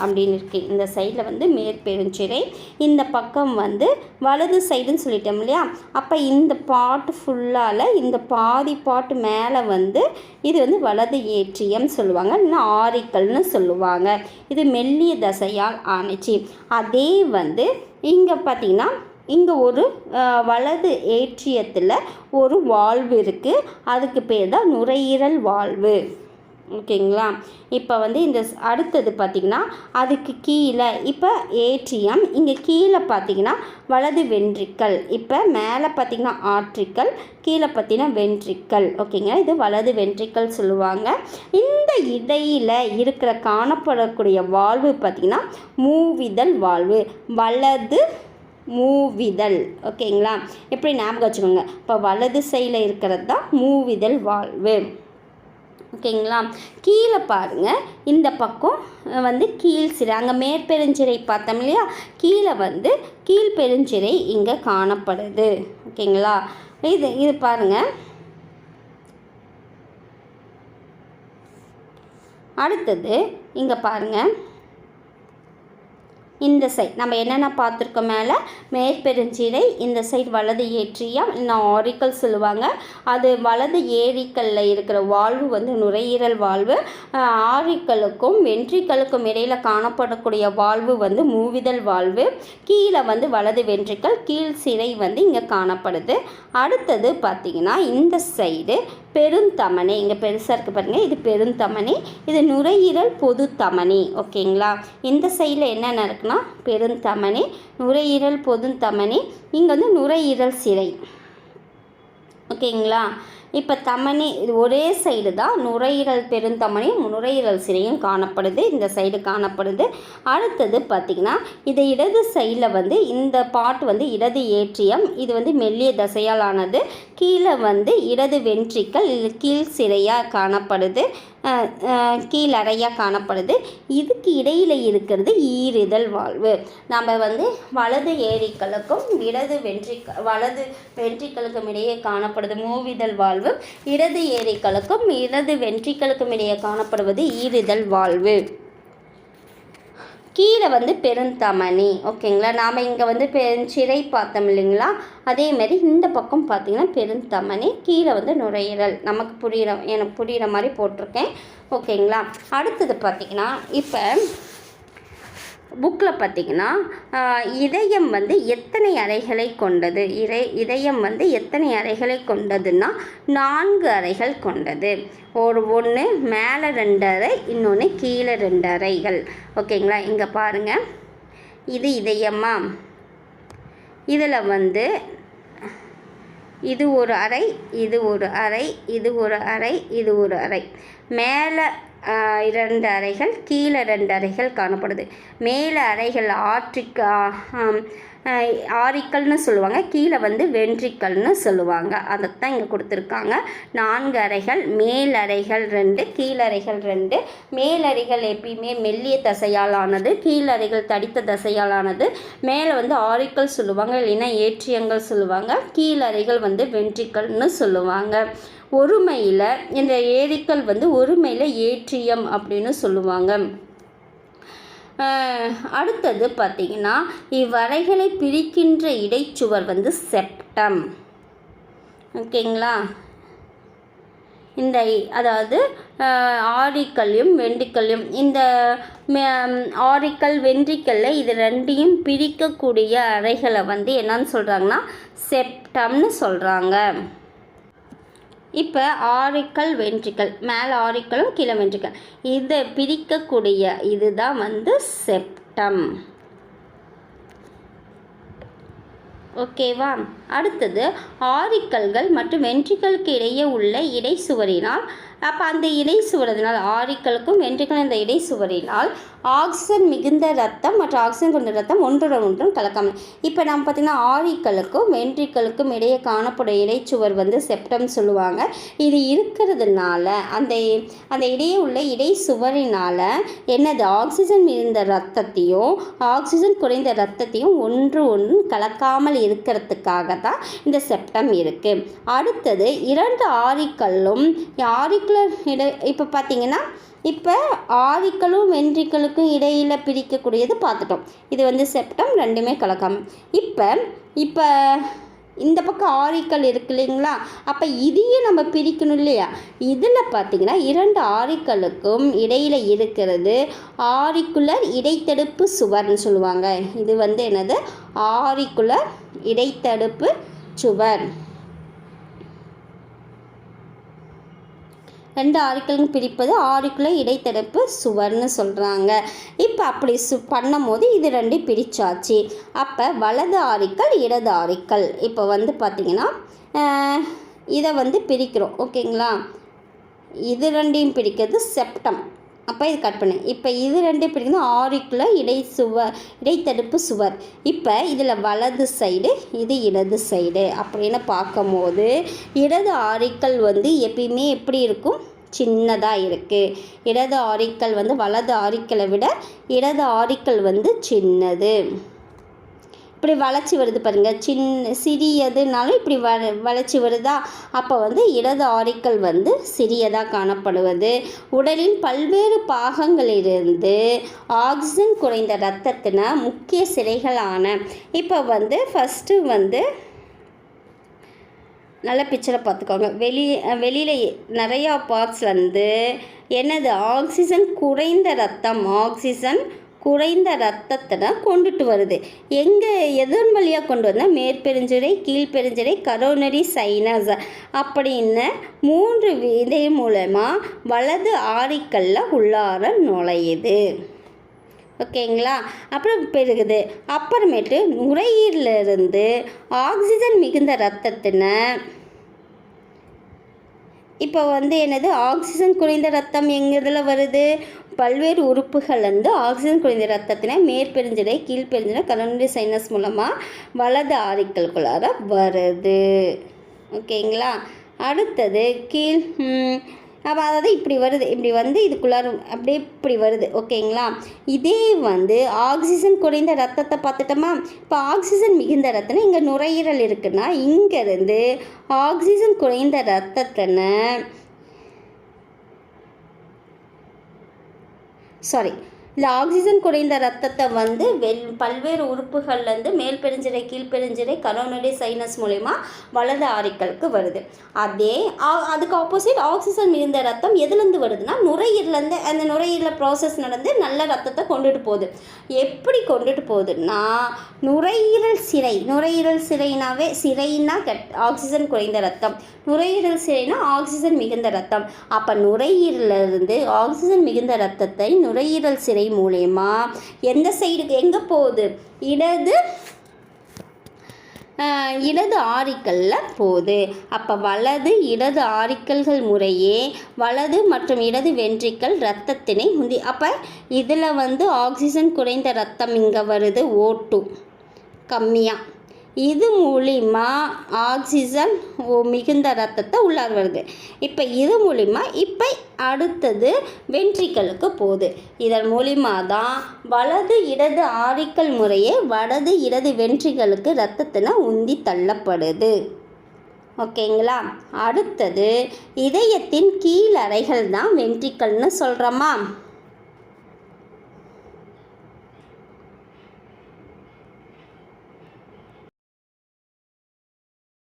அப்படின்னு இருக்குது. இந்த சைடில் மேற்பெருஞ்சிரை, இந்த பக்கம் வலது சைடுன்னு சொல்லிட்டோம் இல்லையா. அப்போ இந்த பாட்டு ஃபுல்லால் இந்த பாதி பாட்டு மேலே இது வலது ஏற்றியம் சொல்லுவாங்க, இல்லைன்னா ஆரிக்கல்னு சொல்லுவாங்க. இது மெல்லிய தசையால் ஆணுச்சு. அதே இங்கே பார்த்திங்கன்னா இங்கே ஒரு வலது ஏற்றியத்தில் ஒரு வால்வு இருக்குது. அதுக்கு பேர் தான் நுரையீரல் வால்வு. ஓகேங்களா. இப்போ இந்த அடுத்தது பார்த்திங்கன்னா அதுக்கு கீழே இப்போ ஏற்றியம், இங்கே கீழே பார்த்திங்கன்னா வலது வென்ட்ரிக்கல், இப்போ மேலே பார்த்திங்கன்னா ஆர்ட்ரிக்கல், கீழே பார்த்திங்கன்னா வென்ட்ரிக்கல். ஓகேங்களா. இது வலது வென்ட்ரிக்கல் சொல்லுவாங்க. இந்த இடையில் இருக்கிற காணப்படக்கூடிய வால்வு பார்த்திங்கன்னா மூவிதல் வால்வு, வலது மூவிதல். ஓகேங்களா. எப்படி ஞாபகம் வச்சுக்கோங்க. இப்போ வலது சைடில் இருக்கிறது தான் மூவிதல் வால்வு. ஓகேங்களா. கீழே பாருங்கள், இந்த பக்கம் கீழ் சிறை, அங்கே மேற்பெருஞ்சிறை பார்த்தோம் இல்லையா, கீழே கீழ்பெருஞ்சிறை இங்கே காணப்படுது. ஓகேங்களா. இது பாருங்கள். அடுத்தது இங்கே பாருங்கள், இந்த சைடு நம்ம என்னென்ன பார்த்துருக்கோம், மேலே மேற்பெருஞ்சிரை, இந்த சைடு வலது ஏற்றியம், இன்னும் ஆரிக்கல் சொல்லுவாங்க. அது வலது ஏரிக்கல்ல இருக்கிற வாழ்வு வந்து நுரையீரல் வாழ்வு. ஆரிக்கலுக்கும் வென்ட்ரிக்கலுக்கும் இடையில் காணப்படக்கூடிய வாழ்வு வந்து மூவிதழ் வாழ்வு. கீழே வந்து வலது வென்ட்ரிக்கல், கீழ் சிரை வந்து இங்கே காணப்படுது. அடுத்தது பார்த்திங்கன்னா இந்த சைடு பெருந்தமனி, இங்கே பெருசாக இருக்குது பாருங்கள், இது பெருந்தமனி, இது நுரையீரல் பொது தமனி. ஓகேங்களா, இந்த சைடில் என்னென்ன இருக்குன்னா பெருந்தமனி, நுரையீரல் பொது தமனி, இங்கே வந்து நுரையீரல் சிரை. ஓகேங்களா, இப்போ தமனி இது ஒரே சைடு தான், நுரையீரல் பெருந்தமனியும் நுரையீரல் சிரையும் காணப்படுது, இந்த சைடு காணப்படுது. அடுத்தது பார்த்திங்கன்னா இது இடது சைடில் வந்து இந்த பாட்டு வந்து இடது ஏற்றியம், இது வந்து மெல்லிய தசையால் ஆனது. கீழே வந்து இடது வென்ட்ரிக்கல், இது கீழ் சிரையாக காணப்படுது, கீழறையாக காணப்படுது. இதுக்கு இடையில் இருக்கிறது ஈரிதழ் வாழ்வு. நம்ம வந்து வலது ஏரிக்களுக்கும் வலது வென்ட்ரிக்கலுக்கும் இடையே காணப்படுது மூவிதழ் வாழ்வு. இடது ஏரிக்களுக்கும் இடது வென்ட்ரிக்கலுக்கும் இடையே காணப்படுவது ஈரிதழ் வாழ்வு. கீழே வந்து பெருந்தமனி. ஓகேங்களா, நாம் இங்கே வந்து பெருஞ்சிரை பார்த்தோம் இல்லைங்களா, அதேமாரி இந்த பக்கம் பார்த்திங்கன்னா பெருந்தமனி, கீழே வந்து நுரையீரல். நமக்கு எனக்கு புரிகிற மாதிரி போட்டிருக்கேன். ஓகேங்களா, அடுத்தது பார்த்திங்கன்னா இப்போ புக்கில் பார்த்திங்கன்னா இதயம் வந்து எத்தனை அறைகளை கொண்டது, இதயம் வந்து எத்தனை அறைகளை கொண்டதுன்னா 4 அறைகள் கொண்டது. ஒன்று மேலே 2 அறை, இன்னொன்று கீழே 2 அறைகள். ஓகேங்களா, இங்கே பாருங்கள், இது இதயமா, இதில் வந்து இது ஒரு அறை, இது ஒரு அறை, இது ஒரு அறை, இது ஒரு அறை. மேலே 2 அறைகள், கீழே 2 அறைகள் காணப்படுது. மேலே அறைகள் ஆரிக்கல்னு சொல்லுவாங்க, கீழே வந்து வென்ட்ரிக்கல்னு சொல்லுவாங்க. அதைத்தான் இங்கே கொடுத்துருக்காங்க. 4 அறைகள், மேல் அறைகள் 2, கீழறைகள் 2. மேலறைகள் எப்பயுமே மெல்லிய தசையால் ஆனது, கீழறைகள் தடித்த தசையால் ஆனது. மேலே வந்து ஆரிக்கல் சொல்லுவாங்க, இல்லைன்னா ஏற்றியங்கள் சொல்லுவாங்க. கீழறைகள் வந்து வென்ட்ரிக்கல்னு சொல்லுவாங்க. ஒருமையில் இந்த ஏரிக்கல் வந்து ஒருமையில் ஏற்றியம் அப்படின்னு சொல்லுவாங்க. அடுத்தது பார்த்திங்கன்னா இவ்வறைகளை பிரிக்கின்ற இடைச்சுவர் வந்து செப்டம். ஓகேங்களா, இந்த அதாவது ஆரிக்கல்லையும் வென்ட்ரிக்கல்லையும், இந்த ஆரிக்கல் வென்ட்ரிக்கல்ல இது 2ஐயும் பிரிக்கக்கூடிய அறைகளை வந்து என்னன்னு சொல்கிறாங்கன்னா செப்டம்னு சொல்கிறாங்க. இப்போ ஆரிக்கல் வென்ட்ரிக்கல், மேலே ஆரிக்கலும் கீழே வென்ட்ரிக்கல், இதை பிரிக்கக்கூடிய இதுதான் வந்து செப்டம். ஓகேவா, அடுத்தது ஆரிக்கல்கள் மற்றும் வென்ட்ரிக்கலுக்கு இடையே உள்ள இடைச்சுவரினால், அப்போ அந்த இடைச்சுவரதினால் ஆரிக்கலுக்கும் வென்ட்ரிக்கலும் இந்த இடைச்சுவரினால் ஆக்சிஜன் மிகுந்த ரத்தம் மற்றும் ஆக்சிஜன் கொண்ட ரத்தம் ஒன்றுடன் ஒன்றும் கலக்காமல். இப்போ நம்ம பார்த்திங்கன்னா ஆரிக்கலுக்கும் வென்ட்ரிக்கலுக்கும் இடையே காணப்படும் இடைச்சுவர் வந்து செப்டம் சொல்லுவாங்க. இது இருக்கிறதுனால அந்த இடையே உள்ள இடைச்சுவரினால் என்னது ஆக்சிஜன் மிகுந்த ரத்தத்தையும் ஆக்சிஜன் குறைந்த ரத்தத்தையும் ஒன்றும் கலக்காமல் இருக்கிறதுக்காக தான் இந்த செப்டம் இருக்குது. அடுத்தது 2 ஆரிக்கல்லும் இப்போ பார்த்திங்கன்னா இப்போ ஆரிக்கலும் வென்ட்ரிக்கலுக்கும் இடையில் பிரிக்கக்கூடியது பார்த்துட்டோம். இது வந்து செப்டம், 2மே கலக்காமல். இப்போ இந்த பக்கம் ஆரிக்கல் இருக்கு இல்லைங்களா, அப்போ இதையும் நம்ம பிரிக்கணும் இல்லையா. இதில் பார்த்திங்கன்னா 2 ஆரிக்கலுக்கும் இடையில் இருக்கிறது ஆரிக்குலர் இடைத்தடுப்பு சுவர்னு சொல்லுவாங்க. இது வந்து என்னது ஆரிக்குலர் இடைத்தடுப்பு சுவர். 2 ஆரிக்கலும் பிரிப்பது ஆரிக்குலர் இடைத்தடுப்பு சுவர்னு சொல்கிறாங்க. இப்போ அப்படி பண்ணும்போது இது 2 பிரிச்சாச்சு. அப்போ வலது ஆரிக்கல் இடது ஆரிக்கல். இப்போ வந்து பார்த்திங்கன்னா இதை வந்து பிரிக்கிறோம். ஓகேங்களா, இது 2ஐயும் பிரிக்கிறது செப்டம். அப்போ இது கட் பண்ணு. இப்போ இது 2 பிரிக்கிறது ஆரிக்குலர் இடைத்தடுப்பு சுவர். இப்போ இதில் வலது சைடு, இது இடது சைடு அப்படின்னு பார்க்கும்போது இடது ஆரிக்கல் வந்து எப்பயுமே எப்படி இருக்கும், சின்னதாக இருக்குது. இடது ஆரிக்கல் வந்து வலது ஆரிக்கலை விட இடது ஆரிக்கல் வந்து சின்னது. இப்படி வளைச்சி வருது பாருங்கள், சிறியதுனாலும் இப்படி வளைச்சி வருதா, அப்போ வந்து இடது ஆரிக்கல் வந்து சிறியதாக காணப்படுவது. உடலின் பல்வேறு பாகங்களிலிருந்து ஆக்சிஜன் குறைந்த இரத்தத்தின முக்கிய சிறைகளான, இப்போ வந்து ஃபஸ்ட்டு வந்து நல்ல பிக்சரை பார்த்துக்கோங்க. வெளியில் நிறையா பார்ட்ஸ்லேருந்து என்னது ஆக்சிஜன் குறைந்த ரத்தத்தை கொண்டுட்டு வருது. எதன் வழியாக கொண்டு வந்தால் மேற்பெருஞ்சிரை, கீழ்பெருஞ்சிரை, கரோனரி சைனஸ் அப்படின்னு 3 விதை மூலமாக வலது ஆரிக்கல்ல உள்ளார நுழையுது. ஓகேங்களா? அப்புறம் பெருகுது. அப்புறமேட்டு நுரையீரலிருந்து ஆக்சிஜன் மிகுந்த ரத்தத்தின, இப்போ வந்து என்னது ஆக்சிஜன் குறைந்த ரத்தம் எங்கதில் வருது, பல்வேறு உறுப்புகள் வந்து ஆக்சிஜன் குறைந்த ரத்தத்தின மேற்பெருஞ்சிரை, கீழ்பெருஞ்சிரை, கரோனரி சைனஸ் மூலமாக வலது ஆரிக்கல்குள்ளார வருது. ஓகேங்களா? அடுத்தது அப்போ அதாவது இப்படி வருது, இப்படி வந்து இதுக்குள்ளார அப்படியே இப்படி வருது. ஓகேங்களா? இதே வந்து ஆக்சிஜன் குறைந்த ரத்தத்தை பார்த்துட்டோமா. இப்போ ஆக்சிஜன் மிகுந்த ரத்தம்னா இங்கே நுரையீரல் இருக்குன்னா இங்கேருந்து ஆக்சிஜன் குறைந்த ரத்தத்தின இல்லை ஆக்சிஜன் குறைந்த ரத்தத்தை வந்து பல்வேறு உறுப்புகள்லேருந்து மேல்பெருஞ்சிரை, கீழ்பெருஞ்சிரை, கரோனரி சைனஸ் மூலமா வலது ஆரிக்கலுக்கு வருது. அதுக்கு ஆப்போசிட் ஆக்சிஜன் மிகுந்த ரத்தம் எதுலேருந்து வருதுன்னா நுரையீரலேருந்து. அந்த நுரையீரல ப்ராசஸ் நடந்து நல்ல ரத்தத்தை கொண்டுட்டு போகுது. எப்படி கொண்டுட்டு போகுதுன்னா நுரையீரல் சிரைனா ஆக்சிஜன் குறைந்த ரத்தம், நுரையீரல் சிரைனா ஆக்சிஜன் மிகுந்த ரத்தம். அப்போ நுரையீரலிருந்து ஆக்சிஜன் மிகுந்த ரத்தத்தை நுரையீரல் சிரை மூலமா எந்த சைடுக்கு எங்கே போகுது, இடது ஆரிக்கல்ல போகுது. அப்போ வலது இடது ஆரிக்கல்கள் முறையே வலது மற்றும் இடது வென்ட்ரிக்கல் இரத்தத்தினை முந்தி. அப்போ இதில் வந்து ஆக்சிஜன் குறைந்த ரத்தம் இங்கே வருது, O2 கம்மியாக. இது மூலிமா ஆக்சிஜன் மிகுந்த ரத்தத்தை உள்ளார வருது. இப்போ இது மூலிமா இப்போ அடுத்தது வென்ட்ரிக்கலுக்கு போகுது. இதன் மூலிமா தான் வலது இடது ஆரிக்கல் முறையே வலது இடது வென்ட்ரிக்கலுக்கு ரத்தத்தின உந்தி தள்ளப்படுது. ஓகேங்களா? அடுத்தது இதயத்தின் கீழறைகள் தான் வென்ட்ரிக்கல்னு சொல்கிறோமா.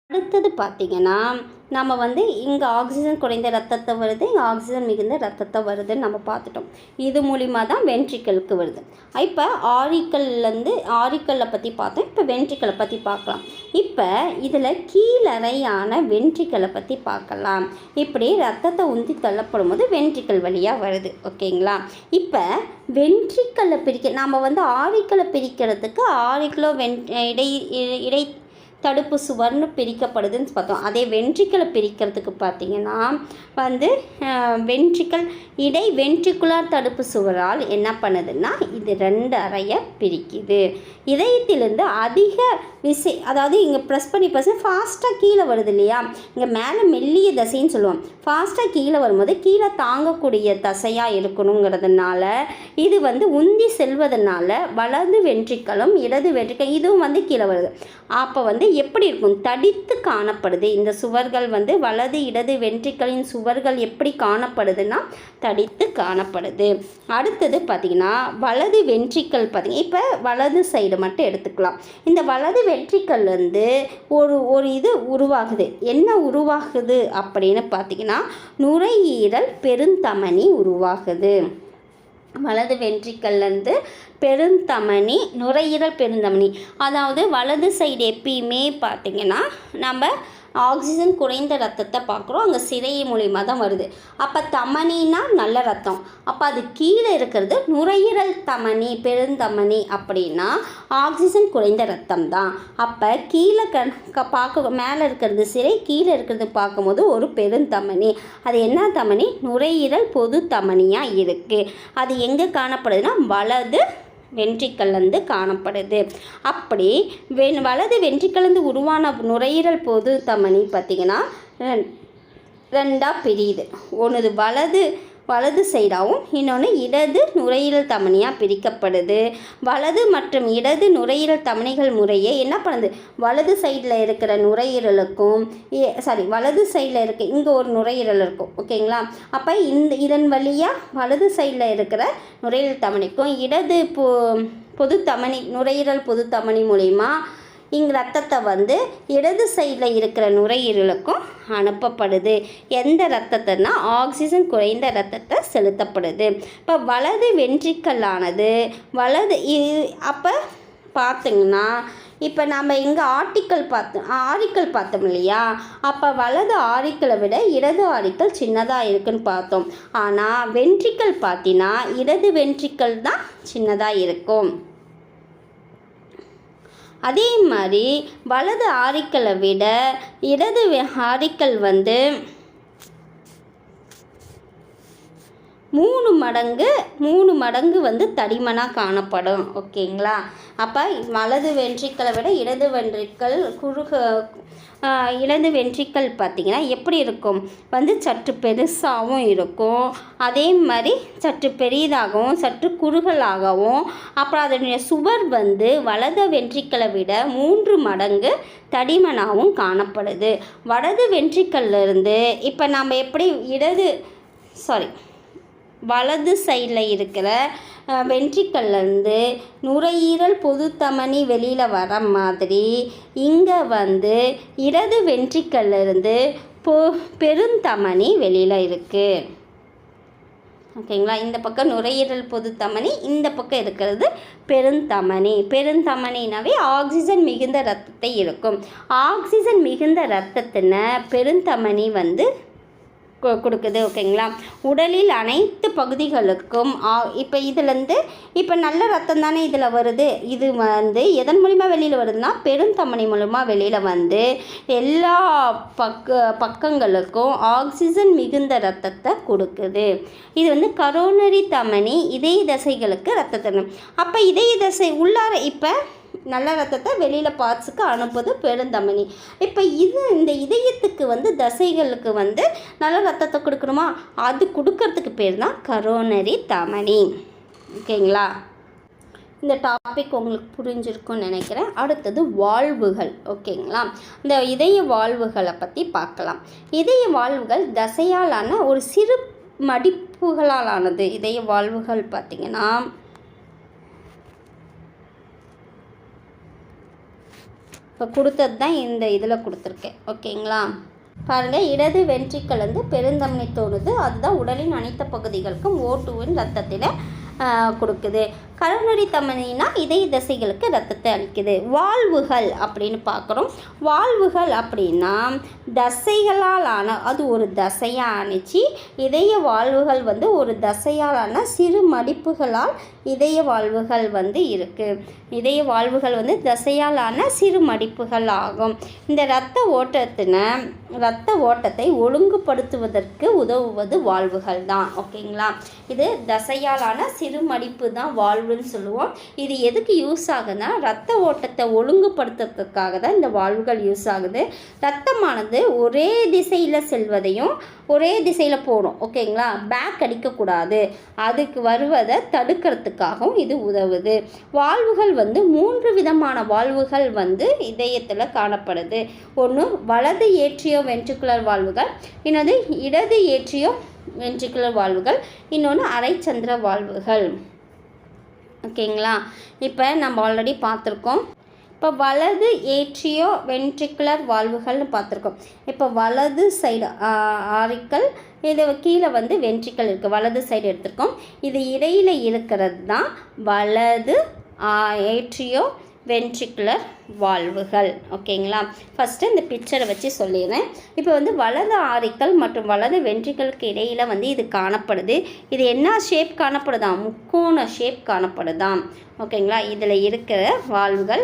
அடுத்தது பார்த்திங்கன்னா நம்ம வந்து இங்கே ஆக்சிஜன் குறைந்த ரத்தத்தை வருது, இங்கே ஆக்சிஜன் மிகுந்த ரத்தத்தை வருதுன்னு நம்ம பார்த்துட்டோம். இது மூலிமா தான் வென்ட்ரிக்கலுக்கு வருது. இப்போ ஆரிக்கல்லை பற்றி பார்த்தோம். இப்போ வென்ட்ரிக்கலை பற்றி பார்க்கலாம். இப்போ இதில் கீழறையான வென்ட்ரிக்கலை பற்றி பார்க்கலாம். இப்படி ரத்தத்தை உந்தி தள்ளப்படும் போது வென்ட்ரிக்கல் வழியாக வருது. ஓகேங்களா? இப்போ வென்ட்ரிக்கலை நாம் வந்து ஆரிக்கலை பிரிக்கிறதுக்கு ஆரிக்கலோ இடை தடுப்பு சுவர்னு பிரிக்கப்படுதுன்னு பார்த்தோம். அதே வென்ட்ரிக்கலை பிரிக்கிறதுக்கு பார்த்திங்கன்னா வந்து வென்ட்ரிகுலர் தடுப்பு சுவரால் என்ன பண்ணுதுன்னா இது 2 அறையை பிரிக்குது. இதயத்திலிருந்து அதிக விசை, அதாவது இங்கே ப்ரெஸ் பண்ணி ஃபாஸ்ட்டாக கீழே வருது இல்லையா, இங்கே மேலே மெல்லிய தசைன்னு சொல்லுவோம். ஃபாஸ்ட்டாக கீழே வரும்போது கீழே தாங்கக்கூடிய தசையாக இருக்கணுங்கிறதுனால இது வந்து உந்தி செல்வதனால வலது வென்ட்ரிக்கலும் இடது வென்ட்ரிக்கல் இதுவும் வந்து கீழே வருது. அப்போ வந்து எப்படி இருக்கும், தடித்து காணப்படுது. இந்த சுவர்கள் வந்து வலது இடது வென்ட்ரிக்கலின் சுவர்கள் எப்படி காணப்படுதுன்னா தடித்து காணப்படுது. அடுத்தது பார்த்திங்கன்னா வலது வென்ட்ரிக்கல் பார்த்திங்கன்னா இப்போ வலது சைடு மட்டும் எடுத்துக்கலாம். இந்த வலது வென்ட்ரிக்கல்லேருந்து ஒரு இது உருவாகுது. என்ன உருவாகுது அப்படின்னு பார்த்திங்கன்னா நுரையீரல் பெருந்தமனி உருவாகுது. வலது வென்ட்ரிக்கல்லேருந்து நுரையீரல் பெருந்தமனி. அதாவது வலது சைடு எப்பயுமே பார்த்திங்கன்னா நம்ம ஆக்சிஜன் குறைந்த ரத்தத்தை பார்க்குறோம், அங்கே சிரை மூலிமா தான் வருது. அப்போ தமனினா நல்ல ரத்தம், அப்போ அது கீழே இருக்கிறது நுரையீரல் பெருந்தமனி அப்படின்னா ஆக்சிஜன் குறைந்த ரத்தம் தான். அப்போ கீழே பார்க்க மேலே இருக்கிறது சிரை, கீழே இருக்கிறது பார்க்கும்போது ஒரு பெருந்தமனி. அது என்ன தமனி, நுரையீரல் பொது தமனியாக இருக்குது. அது எங்கே காணப்படுதுன்னா வலது வென்ட்ரிக்கல்லேருந்து காணப்படுது. அப்படி வலது வென்ட்ரிக்கல்லேருந்து உருவான நுரையீரல் பொது தமனி பார்த்திங்கன்னா 2ஆக பிரியுது. ஒன்று வலது வலது சைடாகவும் இன்னொன்று இடது நுரையீரல் தமனியாக பிரிக்கப்படுது. வலது மற்றும் இடது நுரையீரல் தமனிகள் முறையே என்ன பண்ணுது, வலது சைடில் இருக்கிற நுரையீரலுக்கும் வலது சைடில் இருக்க இங்கே ஒரு நுரையீரல் இருக்கும். ஓகேங்களா? அப்போ இதன் வழியாக வலது சைடில் இருக்கிற நுரையீரல் தமனிக்கும் இடது பொது தமனி நுரையீரல் பொது தமனி மூலிமா இங்கே ரத்தத்தை வந்து இடது சைடில் இருக்கிற நுரையீரலுக்கும் அனுப்பப்படுது. எந்த ரத்தத்தைனா ஆக்சிஜன் குறைந்த ரத்தத்தை செலுத்தப்படுது. இப்போ வலது வென்ட்ரிக்கலானது அப்போ பார்த்திங்கன்னா இப்போ நம்ம இங்கே ஆரிக்கல் பார்த்தோம் இல்லையா? அப்போ வலது ஆரிக்கலை விட இடது ஆரிக்கல் சின்னதாக இருக்குன்னு பார்த்தோம். ஆனால் வென்ட்ரிக்கல் பார்த்தீங்கன்னா இடது வென்ட்ரிக்கல் தான் சின்னதாக இருக்கும். அதே மாதிரி வலது ஆரிக்கலை விட இடது ஆரிக்கல் வந்து 3 மடங்கு வந்து தடிமனாக காணப்படும். ஓகேங்களா? அப்போ வலது வென்ட்ரிக்கலை விட இடது வென்ட்ரிக்கல் பார்த்திங்கன்னா எப்படி இருக்கும், வந்து சற்று பெருசாகவும் இருக்கும். அதே மாதிரி சற்று பெரிதாகவும் சற்று குறுகலாகவும், அப்புறம் அதனுடைய சுவர் வந்து வலது வென்ட்ரிக்கலை விட 3 மடங்கு தடிமனாகவும் காணப்படுது. வலது வென்ட்ரிக்கல்லிருந்து இப்போ நம்ம எப்படி வலது சைடில் இருக்கிற வென்ட்ரிக்கல்லேருந்து நுரையீரல் பொது தமனி வெளியில் வர மாதிரி இங்கே வந்து இடது வென்ட்ரிக்கல்லிருந்து பெருந்தமனி வெளியில் இருக்குது. ஓகேங்களா? இந்த பக்கம் நுரையீரல் பொது தமனி, இந்த பக்கம் இருக்கிறது பெருந்தமனினாவே ஆக்சிஜன் மிகுந்த ரத்தத்தை இருக்கும். ஆக்சிஜன் மிகுந்த ரத்தத்தின பெருந்தமனி வந்து கொடுக்குது. ஓகேங்களா? உடலில் அனைத்து பகுதிகளுக்கும் இப்போ இதுலேருந்து இப்போ நல்ல ரத்தம் தானே இதில் வருது. இது வந்து எதன் மூலிமா வெளியில் வருதுன்னா பெருந்தமனி மூலமாக வெளியில் வந்து எல்லா பக்கங்களுக்கும் ஆக்சிஜன் மிகுந்த ரத்தத்தை கொடுக்குது. இது வந்து கரோனரி தமனி இதய தசைகளுக்கு ரத்தத்தை. அப்போ இதய தசை உள்ளார இப்போ நல்ல ரத்தத்தை வெளியில் பார்ட்ஸுக்கு அனுப்புது பெருந்தமனி. இப்போ இந்த இதயத்துக்கு வந்து தசைகளுக்கு வந்து நல்ல ரத்தத்தை கொடுக்கணுமா, அது கொடுக்கறதுக்கு பேர் தான் கரோனரி தமனி. ஓகேங்களா? இந்த டாபிக் உங்களுக்கு புரிஞ்சிருக்கும்னு நினைக்கிறேன். அடுத்தது வால்வுகள். ஓகேங்களா? இந்த இதய வால்வுகளை பற்றி பார்க்கலாம். இதய வால்வுகள் தசையாலான ஒரு சிறு மடிப்புகளால் ஆனது. இதய வால்வுகள் பார்த்திங்கன்னா இப்போ கொடுத்தது தான் இந்த இதில் கொடுத்துருக்கேன். ஓகேங்களா? பாருங்கள், இடது வென்ட்ரிக்கல் வந்து பெருந்தமனி தோணுது. அதுதான் உடலின் அனைத்து பகுதிகளுக்கும் O2 ரத்தத்தில் கொடுக்குது. கரோனரி தமனினா இதய தசைகளுக்கு ரத்தத்தை அளிக்குது. வால்வுகள் அப்படின்னு பார்க்குறோம். வால்வுகள் அப்படின்னா தசைகளால் ஆன, அது ஒரு தசையாக அணைச்சி இதய வால்வுகள் வந்து ஒரு தசையாலான சிறு மடிப்புகளால் இதய வால்வுகள் வந்து இருக்குது. இதய வால்வுகள் வந்து தசையாலான சிறு மடிப்புகள் ஆகும். இந்த இரத்த ஓட்டத்தை ஒழுங்குபடுத்துவதற்கு உதவுவது வால்வுகள் தான். ஓகேங்களா? இது தசையாலான சிறு மடிப்பு தான் வால்வுன்னு சொல்லுவோம். இது எதுக்கு யூஸ் ஆகுதுன்னா இரத்த ஓட்டத்தை ஒழுங்குபடுத்துறதுக்காக தான் இந்த வால்வுகள் யூஸ் ஆகுது. இரத்தமானது ஒரே திசையில் செல்வதையும் ஒரே திசையில் போகணும். ஓகேங்களா? பேக் அடிக்கக்கூடாது, அதுக்கு வருவதை தடுக்கிறதுக்காகவும் இது உதவுது. வால்வுகள் வந்து 3 விதமான வால்வுகள் வந்து இதயத்தில் காணப்படுது. ஒன்று வலது ஏட்ரியோ வென்ட்ரிகுலர் வால்வுகள், இன்னொன்று இடது ஏட்ரியோ வென்ட்ரிகுலர் வால்வுகள், இன்னொன்று அரைச்சந்திர வால்வுகள். ஓகேங்களா? இப்போ நம்ம ஆல்ரெடி பார்த்துருக்கோம். இப்போ வலது ஏட்ரியோ வென்ட்ரிகுலர் வால்வுகள்னு பார்த்துருக்கோம். இப்போ வலது சைடு ஆரிக்கல், இது கீழே வந்து வென்ட்ரிக்கல் இருக்குது. வலது சைடு எடுத்திருக்கோம். இது இடையில் இருக்கிறது தான் வலது ஏட்ரியோ வென்ட்ரிகுலர் வால்வுகள். ஓகேங்களா? ஃபஸ்ட்டு இந்த பிக்சரை வச்சு சொல்லிடுறேன். இப்போ வந்து வலது ஆரிக்கல் மற்றும் வலது வென்ட்ரிக்கலுக்கு இடையில் வந்து இது காணப்படுது. இது என்ன ஷேப் காணப்படுதாம்? முக்கோண ஷேப் காணப்படுதாம். ஓகேங்களா? இதில் இருக்கிற வால்வுகள்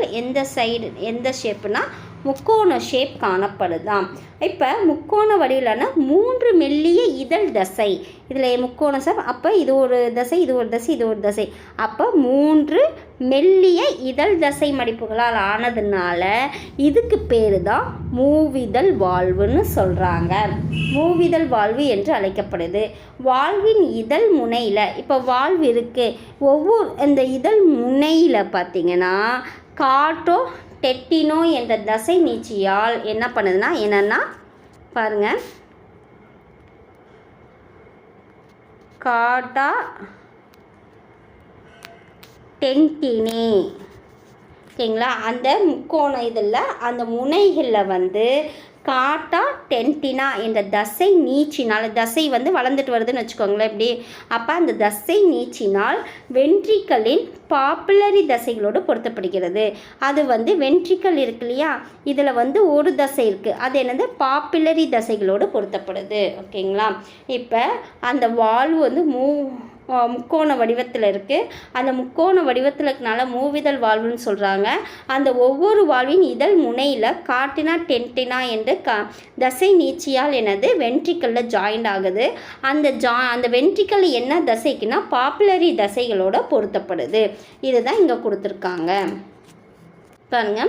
எந்த ஷேப்புனா முக்கோண ஷேப் காணப்படுதாம். இப்போ முக்கோண வடிவிலான 3 மெல்லிய இதழ் தசை, இதில் முக்கோண ஷேப், அப்போ இது ஒரு தசை, இது ஒரு தசை, இது ஒரு தசை, அப்போ 3 மெல்லிய இதழ் தசை மடிப்புகளால் ஆனதுனால இதுக்கு பேர் தான் மூவிதழ் வாழ்வுன்னு சொல்கிறாங்க. மூவிதழ் வாழ்வு என்று அழைக்கப்படுது. வாழ்வின் இதழ் முனையில், இப்போ வாழ்வு இருக்குது, ஒவ்வொரு இந்த இதழ் முனையில் பார்த்திங்கன்னா காட்டோ டெட்டினோ என்ற தசை நீட்சியால் என்ன பண்ணுதுன்னா, என்னென்னா பாருங்கள், காட்டா டென்டினே, ஓகேங்களா, அந்த முக்கோண இதில் அந்த முனைகளில் வந்து காட்டா டென்டினா என்ற தசை நீச்சினால், தசை வந்து வளர்ந்துட்டு வருதுன்னு வச்சுக்கோங்களேன் இப்படி, அப்போ அந்த தசை நீச்சினால் வென்ட்ரிக்கலின் பாப்புலரி தசைகளோடு பொருத்தப்படுகிறது. அது வந்து வென்ட்ரிக்கல் இருக்கு இல்லையா, இதில் வந்து ஒரு தசை இருக்குது, அது என்னது பாப்புலரி தசைகளோடு பொருத்தப்படுது. ஓகேங்களா, இப்போ அந்த வால்வு வந்து முக்கோண வடிவத்தில் இருக்குது. அந்த முக்கோண வடிவத்தில் இருக்கனால மூவிதழ் வாழ்வுன்னு சொல்கிறாங்க. அந்த ஒவ்வொரு வாழ்வின் இதழ் முனையில் காட்டினா டென்டினா என்று தசை நீட்சியால் என்னது வென்ட்ரிக்கலில் ஜாயிண்ட் ஆகுது. அந்த வென்ட்ரிக்கல் என்ன தசைக்குன்னா பாப்புலரி தசைகளோட பொருத்தப்படுது. இதுதான் இங்கே கொடுத்துருக்காங்க. பாருங்க,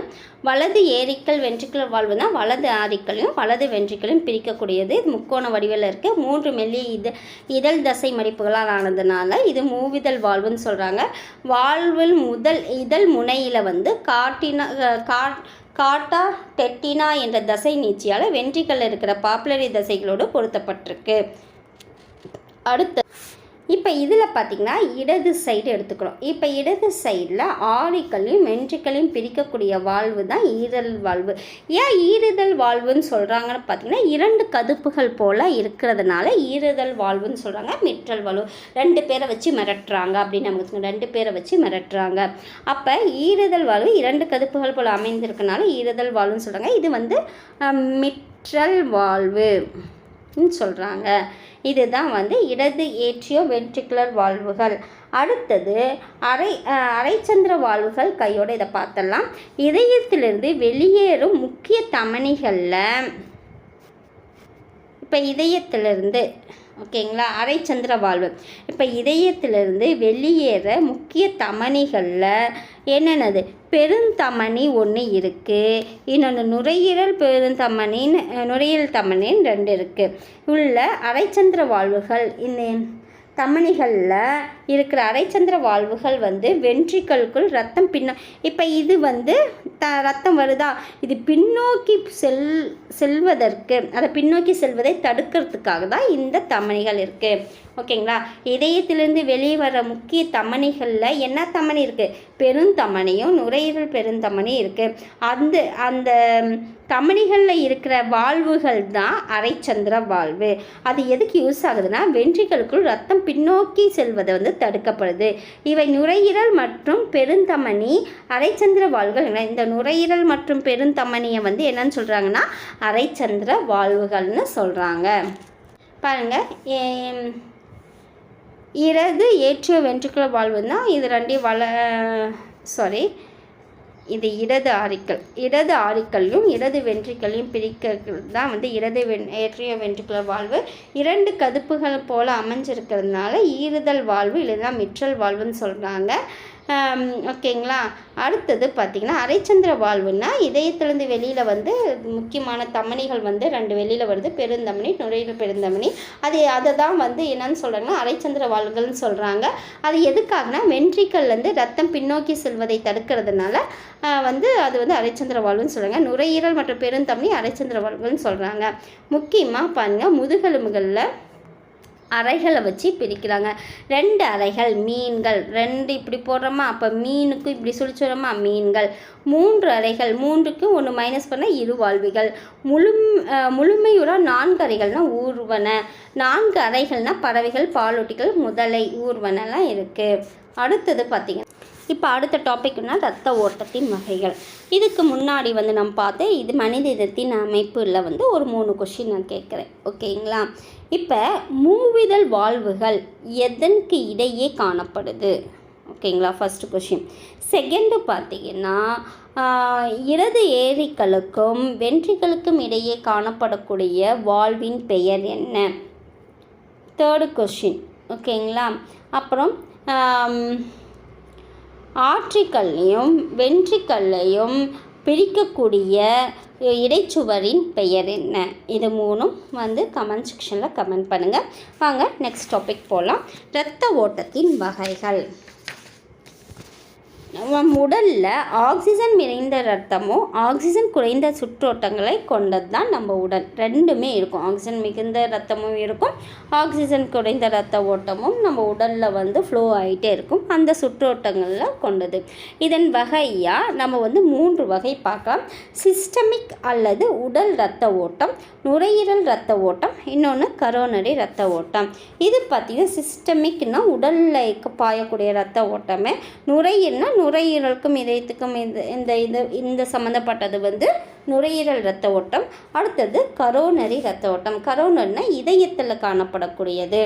வலது ஏரிக்கல் வென்ட்ரிகுலர் வால்வு தான் வலது ஆரிக்கலையும் வலது வென்ட்ரிக்கலையும் பிரிக்கக்கூடியது. இது முக்கோண வடிவில் இருக்குது. 3 மெல்லிய இதழ் தசை மடிப்புகளால் ஆனதுனால இது மூவிதழ் வாழ்வுன்னு சொல்கிறாங்க. வாழ்வில் இதழ் முனையில் வந்து காட்டா டெட்டினா என்ற தசை நீட்சியால் வென்ட்ரிக்கல் இருக்கிற பாப்புலரி தசைகளோடு பொருத்தப்பட்டிருக்கு. அடுத்து இப்போ இதில் பார்த்திங்கன்னா இடது சைடு எடுத்துக்கிறோம். இப்போ இடது சைடில் ஆரிக்கலையும் வென்ட்ரிக்கலையும் பிரிக்கக்கூடிய வாழ்வு தான் ஈரல் வாழ்வு. ஏன் ஈறுதல் வாழ்வுன்னு சொல்கிறாங்கன்னு பார்த்திங்கன்னா 2 கதுப்புகள் போல் இருக்கிறதுனால ஈறுதல் வாழ்வுன்னு சொல்கிறாங்க. மிட்ரல் வாழ்வு 2 பேரை வச்சு மிரட்டுறாங்க அப்படின்னு நமக்கு 2 பேரை வச்சு மிரட்டுறாங்க. அப்போ ஈறுதல் வாழ்வு 2 கதுப்புகள் போல் அமைந்திருக்கனால ஈறுதல் வாழ்வுன்னு சொல்கிறாங்க. இது வந்து மிட்ரல் வாழ்வுன்னு சொல்கிறாங்க. இதுதான் வந்து இடது ஏட்ரியோ வென்ட்ரிகுலர் வாழ்வுகள். அடுத்தது அரைச்சந்திர வாழ்வுகள். கையோடு இதை பார்த்தலாம். இதயத்திலிருந்து வெளியேறும் முக்கிய தமனிகளில், இப்போ இதயத்திலிருந்து, ஓகேங்களா, அரைச்சந்திர வாழ்வு, இப்போ இதயத்திலிருந்து வெளியேற முக்கிய தமனிகளில் என்னென்னது, பெருந்தமனி ஒன்று இருக்குது, இன்னொன்று நுரையீரல் நுரையீரல் தமனின்னு 2 இருக்குது. உள்ள அரைச்சந்திர வாழ்வுகள், இந்த தமனிகளில் இருக்கிற அரைச்சந்திர வாழ்வுகள் வந்து வென்ட்ரிக்கலுக்குள் ரத்தம் இப்போ இது வந்து ரத்தம் வருதா, இது பின்னோக்கி செல்வதற்கு, அதை பின்னோக்கி செல்வதை தடுக்கிறதுக்காக தான் இந்த தமனிகள் இருக்குது. ஓகேங்களா, இதயத்திலிருந்து வெளியே வர முக்கிய தமனிகளில் என்ன தமனி இருக்குது, பெருந்தமனியும் நுரையீரல் பெருந்தமனி இருக்குது. அந்த தமனிகளில் இருக்கிற வாழ்வுகள் தான் அரைச்சந்திர வாழ்வு. அது எதுக்கு யூஸ் ஆகுதுன்னா வென்ட்ரிக்கலுக்குள் ரத்தம் பின்னோக்கி செல்வதை வந்து தடுக்கப்படுது. இவை நுரையீரல் மற்றும் பெருந்தமனி அரைச்சந்திர வாழ்வுகள். இந்த நுரையீரல் மற்றும் பெருந்தமனியை வந்து என்னன்னு சொல்கிறாங்கன்னா அரைச்சந்திர வாழ்வுகள்னு சொல்கிறாங்க. பாருங்கள், இடது ஏட்ரியோ வென்ட்ரிகுலர் வாழ்வுன்னா இது 2 இது இடது ஆரிக்கல்லையும் இடது வென்ட்ரிக்கலையும் பிரிக்கிறது தான் வந்து இடது ஏட்ரியோ வென்ட்ரிகுலர் வாழ்வு. 2 கதுப்புகள் போல் அமைஞ்சிருக்கிறதுனால ஈறுதல் வாழ்வு இல்லைன்னா மிட்ரல் வாழ்வுன்னு சொல்கிறாங்க. ஓகேங்களா, அடுத்தது பார்த்திங்கன்னா அரைச்சந்திர வாழ்வுன்னா இதயத்திலேருந்து வெளியில் வந்து முக்கியமான தமனிகள் வந்து 2 வெளியில் வருது, பெருந்தமனி நுரையீரல் பெருந்தமனி. அதை தான் வந்து என்னன்னு சொல்கிறாங்கன்னா அரைச்சந்திர வாழ்வுகள்னு சொல்கிறாங்க. அது எதுக்காகனா வென்ட்ரிக்கல்லேருந்து ரத்தம் பின்னோக்கி செல்வதை தடுக்கிறதுனால வந்து அது வந்து அரைச்சந்திர வாழ்வுன்னு சொல்கிறாங்க. நுரையீரல் மற்றும் பெருந்தமனி அரைச்சந்திர வாழ்வுகள்னு சொல்கிறாங்க. முக்கியமாக பாருங்கள், முதுகெலும்புகளில் அறைகளை வச்சு பிரிக்கிறாங்க. 2 அறைகள், மீன்கள் 2 இப்படி போடுறோமா, அப்போ மீனுக்கும் இப்படி சுழிச்சுறோமா மீன்கள். 3 அறைகள், 3க்கு 1 மைனஸ் பண்ண இருவாழ்விகள். முழுமையுற 4 அறைகள்னால் ஊர்வன. 4 அறைகள்னால் பறவைகள், பாலூட்டிகள், முதலை, ஊர்வனெல்லாம் இருக்குது. அடுத்தது பார்த்திங்கன்னா இப்போ அடுத்த டாபிக்னா இரத்த ஓட்டத்தின் வகைகள். இதுக்கு முன்னாடி வந்து நம்ம பார்த்து இது மனித இதயத்தின் அமைப்பில் வந்து ஒரு 3 கொஷின் நான் கேட்குறேன். ஓகேங்களா, இப்போ மூவிதழ் வாழ்வுகள் எதற்கு இடையே காணப்படுது? ஓகேங்களா, ஃபஸ்ட்டு கொஷின். செகண்டு பார்த்தீங்கன்னா இடது ஏரிகளுக்கும் வென்ட்ரிகளுக்கும் இடையே காணப்படக்கூடிய வால்வின் பெயர் என்ன? Third question. ஓகேங்களா. அப்புறம் ஆர்ட்ரிகல்லையும் வென்ட்ரிகல்லையும் பிரிக்கக்கூடிய இடைச்சுவரின் பெயர் என்ன? இது மூணும் கமெண்ட் செக்ஷனில் கமெண்ட் பண்ணுங்கள். வாங்க நெக்ஸ்ட் டாபிக் போகலாம். இரத்த ஓட்டத்தின் வகைகள். நம்ம உடலில் ஆக்சிஜன் நிறைந்த ரத்தமும் ஆக்சிஜன் குறைந்த சுற்றோட்டங்களை கொண்டது தான் நம்ம உடல். ரெண்டுமே இருக்கும். ஆக்சிஜன் மிகுந்த ரத்தமும் இருக்கும், ஆக்சிஜன் குறைந்த ரத்த ஓட்டமும் நம்ம உடலில் ஃப்ளோ ஆகிட்டே இருக்கும். அந்த சுற்றோட்டங்களில் கொண்டது. இதன் வகையாக நம்ம 3 வகை பார்க்கலாம். சிஸ்டமிக் அல்லது உடல் இரத்த ஓட்டம், நுரையீரல் இரத்த ஓட்டம், இன்னொன்று கரோனரி இரத்த ஓட்டம். இது பார்த்திங்கன்னா சிஸ்டமிக்னா உடலில் பாயக்கூடிய இரத்த ஓட்டமே. நுரையீரலுக்கும் இதயத்துக்கும் இந்த சம்மந்தப்பட்டது நுரையீரல் இரத்த ஓட்டம். அடுத்தது கரோனரி இரத்த ஓட்டம். கரோனரினா இதயத்தில் காணப்படக்கூடியது.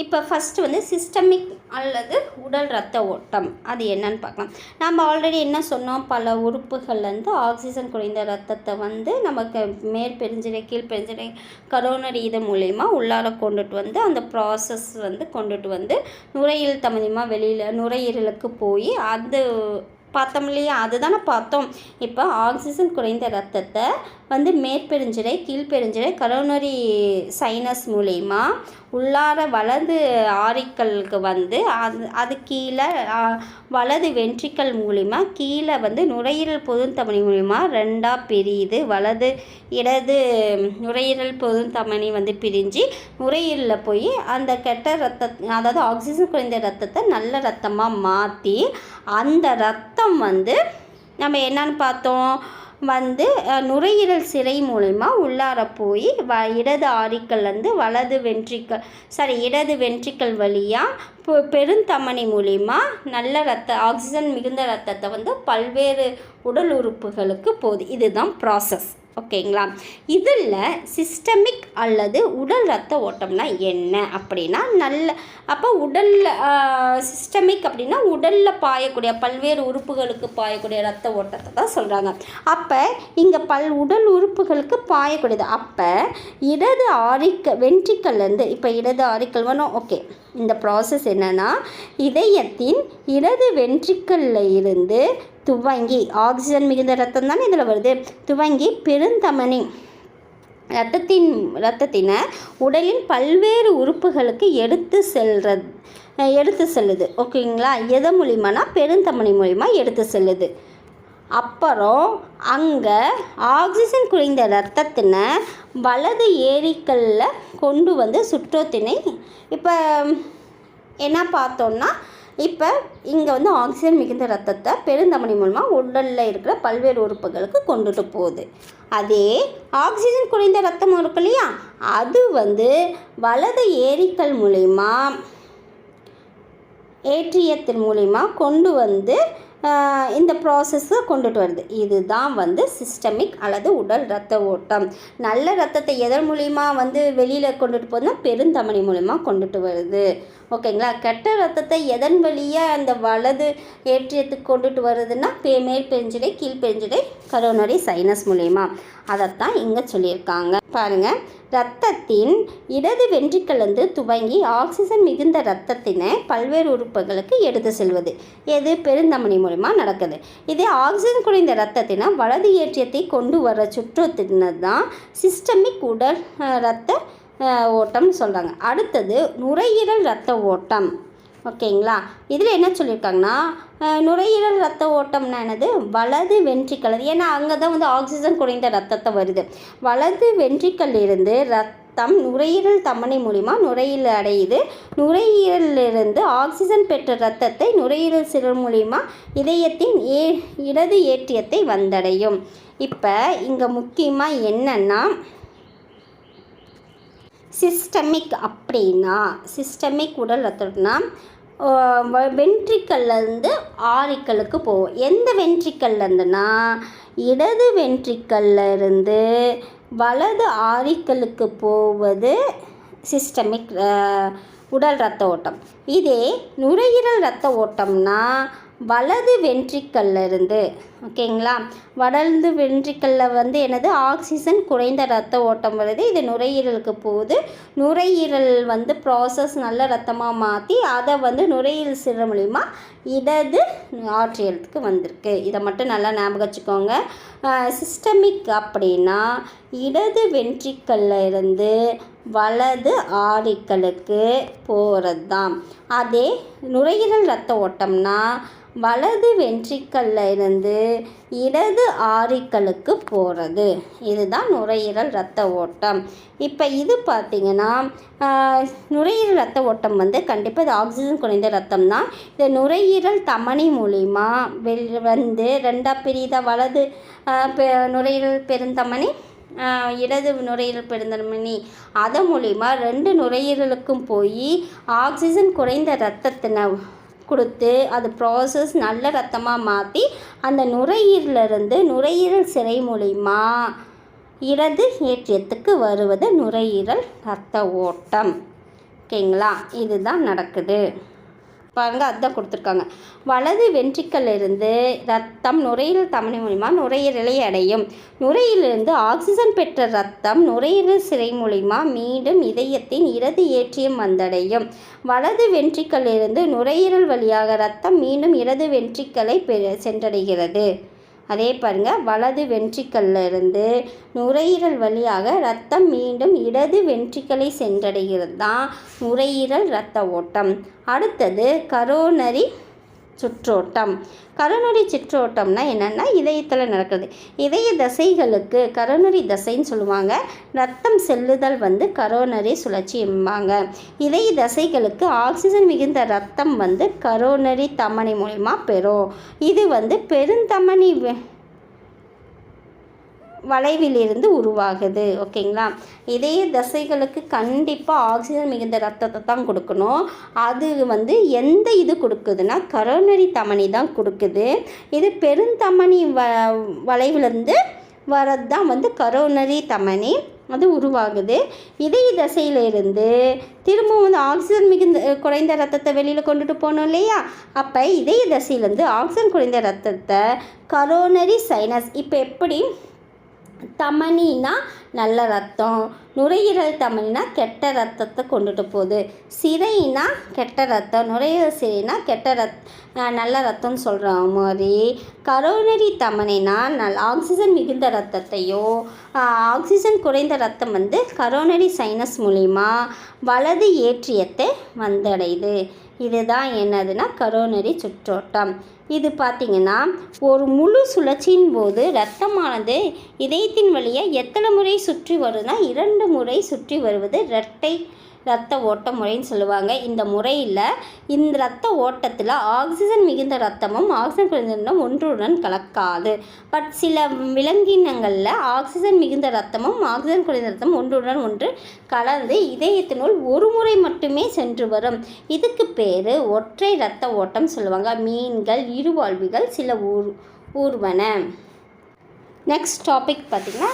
இப்போ ஃபஸ்ட்டு சிஸ்டமிக் அல்லது உடல் இரத்த ஓட்டம் அது என்னன்னு பார்க்கலாம். நம்ம ஆல்ரெடி என்ன சொன்னோம், பல உறுப்புகள்லேருந்து ஆக்சிஜன் குறைந்த ரத்தத்தை நமக்கு மேற்பெருஞ்சிரை கீழ்பெருஞ்சிரை கரோனரி இது மூலயமா உள்ளார கொண்டுட்டு அந்த ப்ராசஸ் கொண்டுட்டு நுரையீரல் சம்மந்தமாக வெளியில் நுரையீரலுக்கு போய் அது பார்த்தோம் இல்லையா, அதுதானே பார்த்தோம். இப்போ ஆக்சிஜன் குறைந்த ரத்தத்தை மேற்பெருஞ்சிரை கீழ்பெருஞ்சிரை கரோனரி சைனஸ் மூலயமா உள்ளார வலது ஆரிக்கலுக்கு அது கீழே வலது வென்ட்ரிக்கல் மூலிமா கீழே நுரையீரல் பொதுத்தமனி மூலிமா 2ஆக பிரியுது. வலது இடது நுரையீரல் பொதுத்தமனி பிரிஞ்சு நுரையீரலில் போய் அந்த கெட்ட அதாவது ஆக்சிஜன் குறைந்த ரத்தத்தை நல்ல ரத்தமாக மாற்றி அந்த ரத்தம் நம்ம என்னன்னு பார்த்தோம், நுரையீரல் சிரை மூலமா உள்ளார போய் இடது ஆரிக்கல்லேருந்து இடது வென்ட்ரிக்கல் வழியாக பெருந்தமனி மூலிமா நல்ல ஆக்சிஜன் மிகுந்த ரத்தத்தை பல்வேறு உடல் உறுப்புகளுக்கு போகுது. இதுதான் ப்ராசஸ். ஓகேங்களா. இதில் சிஸ்டமிக் அல்லது உடல் இரத்த ஓட்டம்னா என்ன அப்படின்னா அப்போ உடலில் சிஸ்டமிக் அப்படின்னா உடலில் பாயக்கூடிய பல்வேறு உறுப்புகளுக்கு பாயக்கூடிய இரத்த ஓட்டத்தை தான் சொல்கிறாங்க. அப்போ இங்கே உடல் உறுப்புகளுக்கு பாயக்கூடியது. அப்போ இடது வென்ட்ரிக்கல்லேருந்து இப்போ இடது ஆரிக்கல் வரும். ஓகே, இந்த ப்ராசஸ் என்னென்னா இதயத்தின் இடது வென்ட்ரிக்கல்ல இருந்து துவங்கி ஆக்சிஜன் மிகுந்த ரத்தம் தானே இதில் வருது, துவங்கி பெருந்தமனி ரத்தத்தினை உடலின் பல்வேறு உறுப்புகளுக்கு எடுத்து செல்லுது. ஓகேங்களா. எது மூலிமானா பெருந்தமனி மூலிமா எடுத்து செல்லுது. அப்புறம் அங்கே ஆக்சிஜன் குறைந்த ரத்தத்தினை வலது ஏரிக்கல்ல கொண்டு சுற்றோத்தினை இப்போ என்ன பார்த்தோன்னா இப்போ இங்கே ஆக்சிஜன் மிகுந்த ரத்தத்தை பெருந்தமனி மூலமாக உடலில் இருக்கிற பல்வேறு உறுப்புகளுக்கு கொண்டுட்டு போகுது. அதே ஆக்சிஜன் குறைந்த ரத்தம் இருக்கு இல்லையா, அது வலது ஏரிக்கல் மூலிமா ஏற்றியத்தின் மூலிமா கொண்டு இந்த ப்ராசஸ்ஸை கொண்டுட்டு வருது. இதுதான் சிஸ்டமிக் அல்லது உடல் இரத்த ஓட்டம். நல்ல ரத்தத்தை எதன் மூலிமா வெளியில் கொண்டுட்டு போகுதுன்னா பெருந்தமனி மூலிமா கொண்டுட்டு வருது. ஓகேங்களா. கெட்ட ரத்தத்தை எதன் வழியாக அந்த வலது ஏற்றியத்துக்கு கொண்டுட்டு வருதுன்னா மேற்பெருஞ்சிரை கீழ்பெருஞ்சிரை கரோனரி சைனஸ் மூலிமா. அதைத்தான் இங்கே சொல்லியிருக்காங்க. பாருங்கள், இரத்தத்தின் இடது வென்ட்ரிக்கல்லேருந்து துவங்கி ஆக்சிஜன் மிகுந்த இரத்தத்தினை பல்வேறு உறுப்புகளுக்கு எடுத்து செல்வது எது பெருந்தமனி மூலமா நடக்குது. இதே ஆக்சிஜன் குறைந்த இரத்தத்தினை வலது ஏற்றியத்தை கொண்டு வர சுற்றத்தினர் தான் சிஸ்டமிக் உடல் இரத்த ஓட்டம்னு சொல்கிறாங்க. அடுத்தது நுரையீரல் இரத்த ஓட்டம். ஓகேங்களா. இதில் என்ன சொல்லியிருக்காங்கன்னா நுரையீரல் இரத்த ஓட்டம்னா என்னது, வலது வென்ட்ரிக்கல். ஏன்னா அங்கே தான் ஆக்சிஜன் குறைந்த ரத்தத்தை வருது. வலது வென்ட்ரிக்கல் இருந்து ரத்தம் நுரையீரல் தமனி மூலிமா நுரையீரல் அடையுது. நுரையீரலிருந்து ஆக்சிஜன் பெற்ற ரத்தத்தை நுரையீரல் சிறு மூலிமா இதயத்தின் இடது ஏற்றியத்தை வந்தடையும். இப்போ இங்கே முக்கியமாக என்னென்னா சிஸ்டமிக் உடல் ரத்தம்னா வென்ட்ரிக்கல்லேருந்து ஆரிக்கலுக்கு போகும். எந்த வென்ட்ரிக்கல்லேருந்துன்னா இடது வென்ட்ரிக்கல்லேருந்து வலது ஆரிக்கலுக்கு போவது சிஸ்டமிக் உடல் இரத்த ஓட்டம். இதே நுரையீரல் இரத்த ஓட்டம்னா வலது வென்ட்ரிக்கல்ல இருந்து, ஓகேங்களா, வலது வென்ட்ரிக்கல்ல வந்து என்னது ஆக்சிஜன் குறைந்த இரத்த ஓட்டம் வருது. இது நுரையீரலுக்கு போகுது. நுரையீரல் வந்து ப்ராசஸ் நல்ல ரத்தமாக மாற்றி அதை வந்து நுரையீரல் சிறுநீர் மூலிமா இடது ஆற்றியலுக்கு வந்திருக்கு. இதை மட்டும் நல்லா ஞாபகம் வச்சுக்கோங்க. சிஸ்டமிக் அப்படின்னா இடது வென்ட்ரிக்கல்ல இருந்து வலது ஆரிக்கலுக்கு போகிறது தான். அதே நுரையீரல் இரத்த ஓட்டம்னா வலது வென்ட்ரிக்கல்ல இருந்து இடது ஆரிக்கலுக்கு போகிறது. இதுதான் நுரையீரல் இரத்த ஓட்டம். இப்போ இது பார்த்திங்கன்னா நுரையீரல் இரத்த ஓட்டம் வந்து கண்டிப்பாக இது ஆக்சிஜன் குறைந்த ரத்தம் தான். இது நுரையீரல் தமனி மூலிமா வந்து ரெண்டாக பிரிதா, வலது நுரையீரல் பெருந்தமனி, இடது நுரையீரல் பெருந்தமனி, அதன் மூலிமா 2 நுரையீரலுக்கும் போய் ஆக்சிஜன் குறைந்த இரத்தத்தினை கொடுத்து அது ப்ராசஸ் நல்ல ரத்தமாக மாற்றி அந்த நுரையீரலிருந்து நுரையீரல் சிரை மூலிமா இடது ஏற்றியத்துக்கு வருவது நுரையீரல் இரத்த ஓட்டம். ஓகேங்களா, இதுதான் நடக்குது. பாருங்கள், அதுதான் கொடுத்துருக்காங்க. வலது வென்ட்ரிக்கலிருந்து ரத்தம் நுரையீரல் தமனி மூலிமா நுரையீரலை அடையும். நுரையீரலிருந்து ஆக்சிஜன் பெற்ற ரத்தம் நுரையீரல் சிரை மூலிமா மீண்டும் இதயத்தின் இடது ஏற்றியம் வந்தடையும். வலது வென்ட்ரிக்கலிருந்து நுரையீரல் வழியாக ரத்தம் மீண்டும் இடது வென்ட்ரிக்கலை சென்றடைகிறது. அதே பாருங்கள், வலது வென்ட்ரிக்கல்ல இருந்து நுரையீரல் வழியாக ரத்தம் மீண்டும் இடது வென்ட்ரிக்கலை சென்றடைகிறது தான் நுரையீரல் இரத்த ஓட்டம். அடுத்தது கரோனரி சுற்றோட்டம். கரோனரி சுற்றோட்டம்னா என்னென்னா இதயத்தில் நடக்குது. இதய தசைகளுக்கு கரோனரி தசைன்னு சொல்லுவாங்க. ரத்தம் செல்லுதல் வந்து கரோனரி சுழற்சி என்பாங்க. இதய தசைகளுக்கு ஆக்சிஜன் மிகுந்த ரத்தம் வந்து கரோனரி தமனி மூலிமா பெறும். இது வந்து பெருந்தமனி வளைவிலிருந்து உருவாகுது. ஓகேங்களா, இதய தசைகளுக்கு கண்டிப்பாக ஆக்சிஜன் மிகுந்த ரத்தத்தை தான் கொடுக்கணும். அது வந்து எந்த இது கொடுக்குதுன்னா கரோனரி தமனி தான் கொடுக்குது. இது பெருந்தமனி வளைவிலிருந்து வரது தான் வந்து கரோனரி தமனி, அது உருவாகுது. இதய தசையிலிருந்து திரும்பவும் வந்து ஆக்சிஜன் மிகுந்த குறைந்த ரத்தத்தை வெளியில் கொண்டுட்டு போகணும் இல்லையா? அப்போ இதய தசையிலேருந்து ஆக்சிஜன் குறைந்த ரத்தத்தை கரோனரி சைனஸ், இப்போ எப்படி தமனினா நல்ல ரத்தம், நுரையீரல் தமனினா கெட்ட ரத்தத்தை கொண்டுட்டு போகுது, சிரைனா கெட்ட ரத்தம், நுரையீரல் சிரைனா நல்ல ரத்தம்னு சொல்கிற மாதிரி கரோனரி தமனினா ஆக்சிஜன் மிகுந்த ரத்தத்தையோ ஆக்சிஜன் குறைந்த ரத்தம் வந்து கரோனரி சைனஸ் மூலிமா வலது ஏற்றியத்தை வந்தடையுது. இதுதான் என்னதுன்னா கரோனரி சுற்றோட்டம். இது பார்த்திங்கன்னா ஒரு முழு சுழற்சியின் போது இரத்தமானது இதயத்தின் வழியாக எத்தனை முறை சுற்றி வருதுன்னா 2 முறை சுற்றி வருவது இரட்டை இரத்த ஓட்ட முறைன்னு சொல்லுவாங்க. இந்த முறையில் இந்த இரத்த ஓட்டத்தில் ஆக்சிஜன் மிகுந்த ரத்தமும் ஆக்சிஜன் குறைந்த ரத்தமும் ஒன்றுடன் கலக்காது. பட் சில விலங்கினங்களில் ஆக்சிஜன் மிகுந்த ரத்தமும் ஆக்சிஜன் குறைந்த ரத்தமும் ஒன்றுடன் ஒன்று கலந்து இதயத்தினுள் ஒரு முறை மட்டுமே சென்று வரும். இதுக்கு பேர் ஒற்றை இரத்த ஓட்டம் சொல்லுவாங்க. மீன்கள், இருவாழ்விகள், சில ஊர்வன. நெக்ஸ்ட் டாபிக் பார்த்திங்கன்னா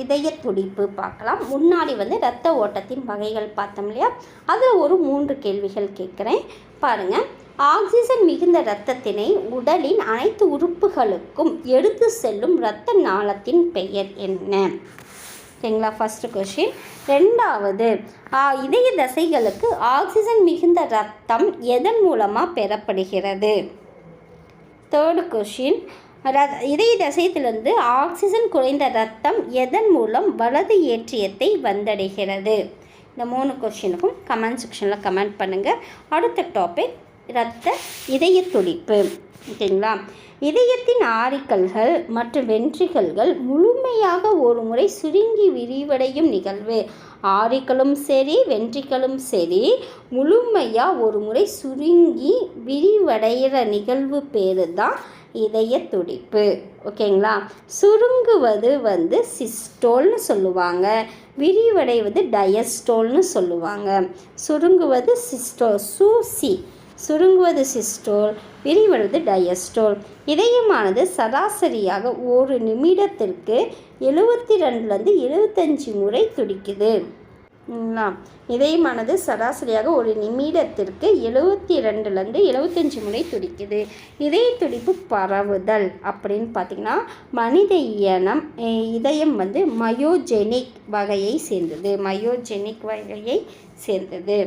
இதய துடிப்பு பார்க்கலாம். முன்னாடி வந்து இரத்த ஓட்டத்தின் வகைகள் பார்த்தோம் இல்லையா? அதில் ஒரு 3 கேள்விகள் கேட்குறேன் பாருங்கள். ஆக்சிஜன் மிகுந்த இரத்தத்தினை உடலின் அனைத்து உறுப்புகளுக்கும் எடுத்து செல்லும் இரத்த நாளத்தின் பெயர் என்ன? சரிங்களா, ஃபஸ்ட்டு கொஷின். 2வது, இதய தசைகளுக்கு ஆக்சிஜன் மிகுந்த இரத்தம் எதன் மூலமாக பெறப்படுகிறது? 3rd question. இதய தசையத்திலிருந்து ஆக்சிஜன் குறைந்த இரத்தம் எதன் மூலம் வலது ஏற்றியத்தை வந்தடைகிறது? இந்த 3 கொஷினுக்கும் கமெண்ட் செக்ஷனில் கமெண்ட் பண்ணுங்கள். அடுத்த டாபிக் இதய துடிப்பு. ஓகேங்களா, இதயத்தின் ஆரிக்கல்கள் மற்றும் வென்ட்ரிகல்கள் முழுமையாக ஒரு முறை சுருங்கி விரிவடையும் நிகழ்வு. ஆரிக்கலும் சரி வென்ட்ரிகலும் சரி முழுமையாக ஒரு முறை சுருங்கி விரிவடைகிற நிகழ்வு பேர் தான் இதய துடிப்பு. ஓகேங்களா, சுருங்குவது வந்து சிஸ்டோல்னு சொல்லுவாங்க, விரிவடைவது டயஸ்டோல்னு சொல்லுவாங்க. சுருங்குவது சுருங்குவது சிஸ்டோல், விரிவடைவது டயஸ்டோல். இதயமானது சராசரியாக ஒரு நிமிடத்திற்கு 72லேருந்து 75 முறை துடிக்குது. இதயமானது சராசரியாக ஒரு நிமிடத்திற்கு 72லேருந்து 75 முறை துடிக்குது. இதய துடிப்பு பரவுதல் அப்படின்னு பார்த்திங்கன்னா மனித இதயம் வந்து மயோஜெனிக் வகையை சேர்ந்தது.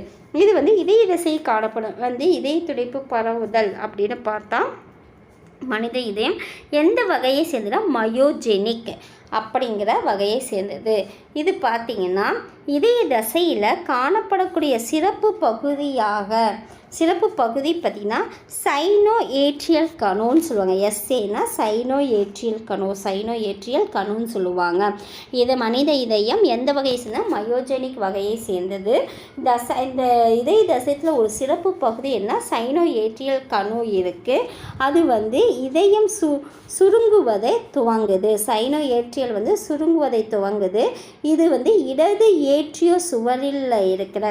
இது வந்து இதய தசை காணப்படும் இதய துடிப்பு பரவுதல் அப்படின்னு பார்த்தா மனித இதயம் எந்த வகையை சேர்ந்ததுன்னா மயோஜெனிக் அப்படிங்கிற வகையை சேர்ந்தது. இது பார்த்திங்கன்னா இதய தசையில் காணப்படக்கூடிய சிறப்பு பகுதி பார்த்திங்கன்னா சைனோ ஏட்ரியல் கணுன்னு சொல்லுவாங்க. எஸ்ஏனா சைனோ ஏட்ரியல் கணுன்னு சொல்லுவாங்க. இது மனித இதயம் எந்த வகையை சேர்ந்தால் மயோஜெனிக் வகையை சேர்ந்தது. இந்த இதய தசையத்தில் ஒரு சிறப்பு பகுதி என்ன சைனோ ஏட்ரியல் கணு இருக்குது. அது வந்து இதயம் சுருங்குவதை துவங்குது. சைனோ ஏட்ரியல் வந்து சுருங்குவதை துவங்குது. இது வந்து இடது ஏற்றிய சுவரில் இருக்கிற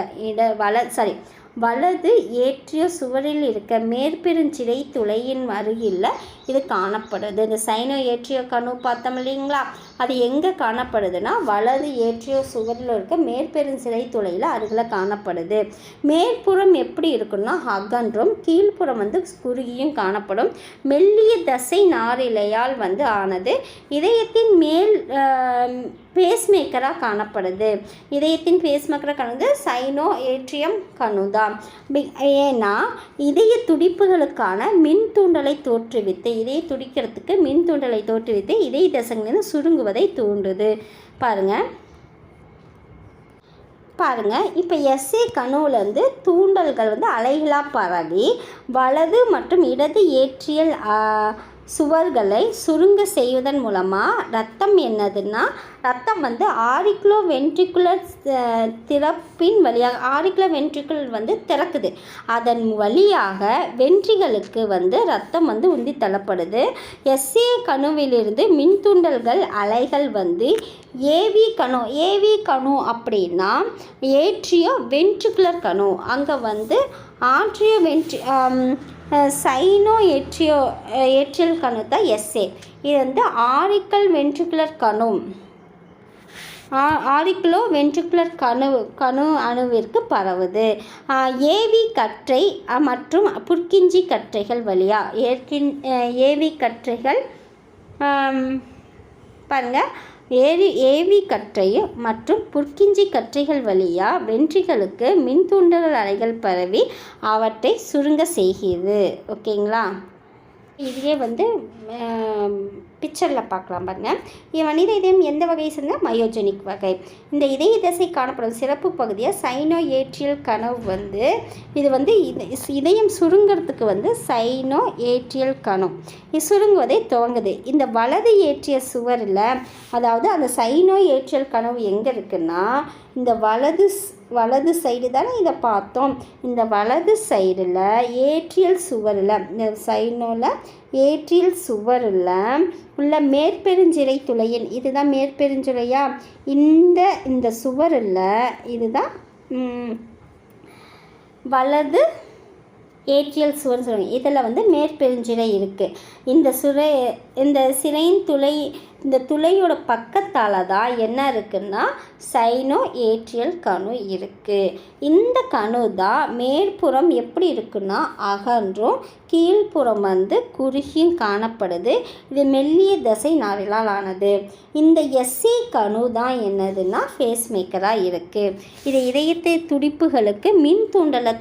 வலது ஏற்றிய சுவரில் இருக்க மேற்பெருஞ்சிரை துளையின் அருகில் இது காணப்படுது. இந்த சைனோ ஏற்றிய கணு பார்த்தோம் இல்லைங்களா, அது எங்கே காணப்படுதுன்னா வலது ஏற்றிய சுவரில் இருக்க மேற்பெருஞ்சிரை துளையில் அருகில் காணப்படுது. மேற்புறம் எப்படி இருக்குன்னா அகன்றும் கீழ்ப்புறம் வந்து குறுகியும் காணப்படும். மெல்லிய தசை நாரிழையால் வந்து ஆனது. இதயத்தின் மேல் பேஸ்மேக்கராக காணப்படுது. இதயத்தின் பேஸ்மேக்கராக காணுது சைனோ ஏட்ரியம் கணு தான். ஏன்னா இதய துடிப்புகளுக்கான மின் தூண்டலை தோற்றுவித்து இதய துடிக்கிறதுக்கு மின் தூண்டலை தோற்றுவித்து இதய தசைகளிலிருந்து சுருங்குவதை தூண்டுது. பாருங்க இப்போ எஸ்ஏ கணுவிலேருந்து தூண்டல்கள் வந்து அலைகளாக பரவி வலது மற்றும் இடது ஏற்றியல் சுவர்களை சுருங்க செய்வதன் மூலமாக ரத்தம் வந்து ஆரிக்குலோ வென்ட்ரிகுலர் திறப்பின் வழியாக வென்ட்ரிகுலர் வந்து திறக்குது. அதன் வழியாக வென்ட்ரிகளுக்கு வந்து ரத்தம் வந்து உந்தி தள்ளப்படுது. எஸ்ஏ கணுவிலிருந்து மின்தூண்டல்கள் அலைகள் வந்து ஏவி கணு அப்படின்னா ஏற்றியோ வென்ட்ரிகுலர் கணு. அங்கே வந்து சைனோ ஏற்றியல் கணு தான் எஸ்ஏ. இது வந்து ஆரிக்குலோ வென்ட்ரிகுலர் கணு அணுவிற்கு பரவுது. ஏவி கற்றை மற்றும் புற்கிஞ்சி கற்றைகள் வழியாக ஏவி கற்றைகள் பாருங்கள் ஏவி கற்றை மற்றும் புற்கிஞ்சி கற்றைகள் வழியாக வென்ட்ரிகளுக்கு மின்தூண்டல் அலைகள் பரவி அவற்றை சுருங்க செய்கிறது. ஓகேங்களா, இதுவே வந்து பிக்சரில் பார்க்கலாம் பாருங்கள். மனித இதயம் எந்த வகையை சேர்ந்தால் மயோஜெனிக் வகை. இந்த இதய தசை காணப்படும் சிறப்பு பகுதியாக சைனோ ஏட்ரியல் கணு வந்து இது வந்து இதயம் சுருங்கிறதுக்கு வந்து சைனோ ஏட்ரியல் கணு இது சுருங்குவதை துவங்குது. இந்த வலது ஏற்றிய சுவரில் அதாவது அந்த சைனோ ஏட்ரியல் கனவு எங்கே இருக்குன்னா இந்த வலது சைடு தானே இதை பார்த்தோம். இந்த வலது சைடில் ஏட்ரியல் சுவரில் இந்த சைனோவில் ஏட்ரியல் சுவரில் உள்ள மேற்பெருஞ்சிரை துளையின் இதுதான் மேற்பெருஞ்சிரையா. இந்த சுவரில் இதுதான் வலது ஏட்ரியல் சுவர்னு சொல்லுவாங்க. இதில் வந்து மேற்பெருஞ்சிரை இருக்குது. இந்த சிரையின் இந்த துளையோட பக்கத்தால் தான் என்ன இருக்குன்னா சைனோ ஏட்ரியல் கணு இருக்குது. இந்த கணு தான் மேற்புறம் எப்படி இருக்குன்னா அகன்றும் கீழ்ப்புறம் வந்து குறுகியும் காணப்படுது. இது மெல்லிய தசை நாரிலால் ஆனது. இந்த எஸ்ஏ கணு தான் என்னதுன்னா பேஸ்மேக்கராக இருக்குது. இது இதயத்தை துடிப்புகளுக்கு மின் தூண்டலை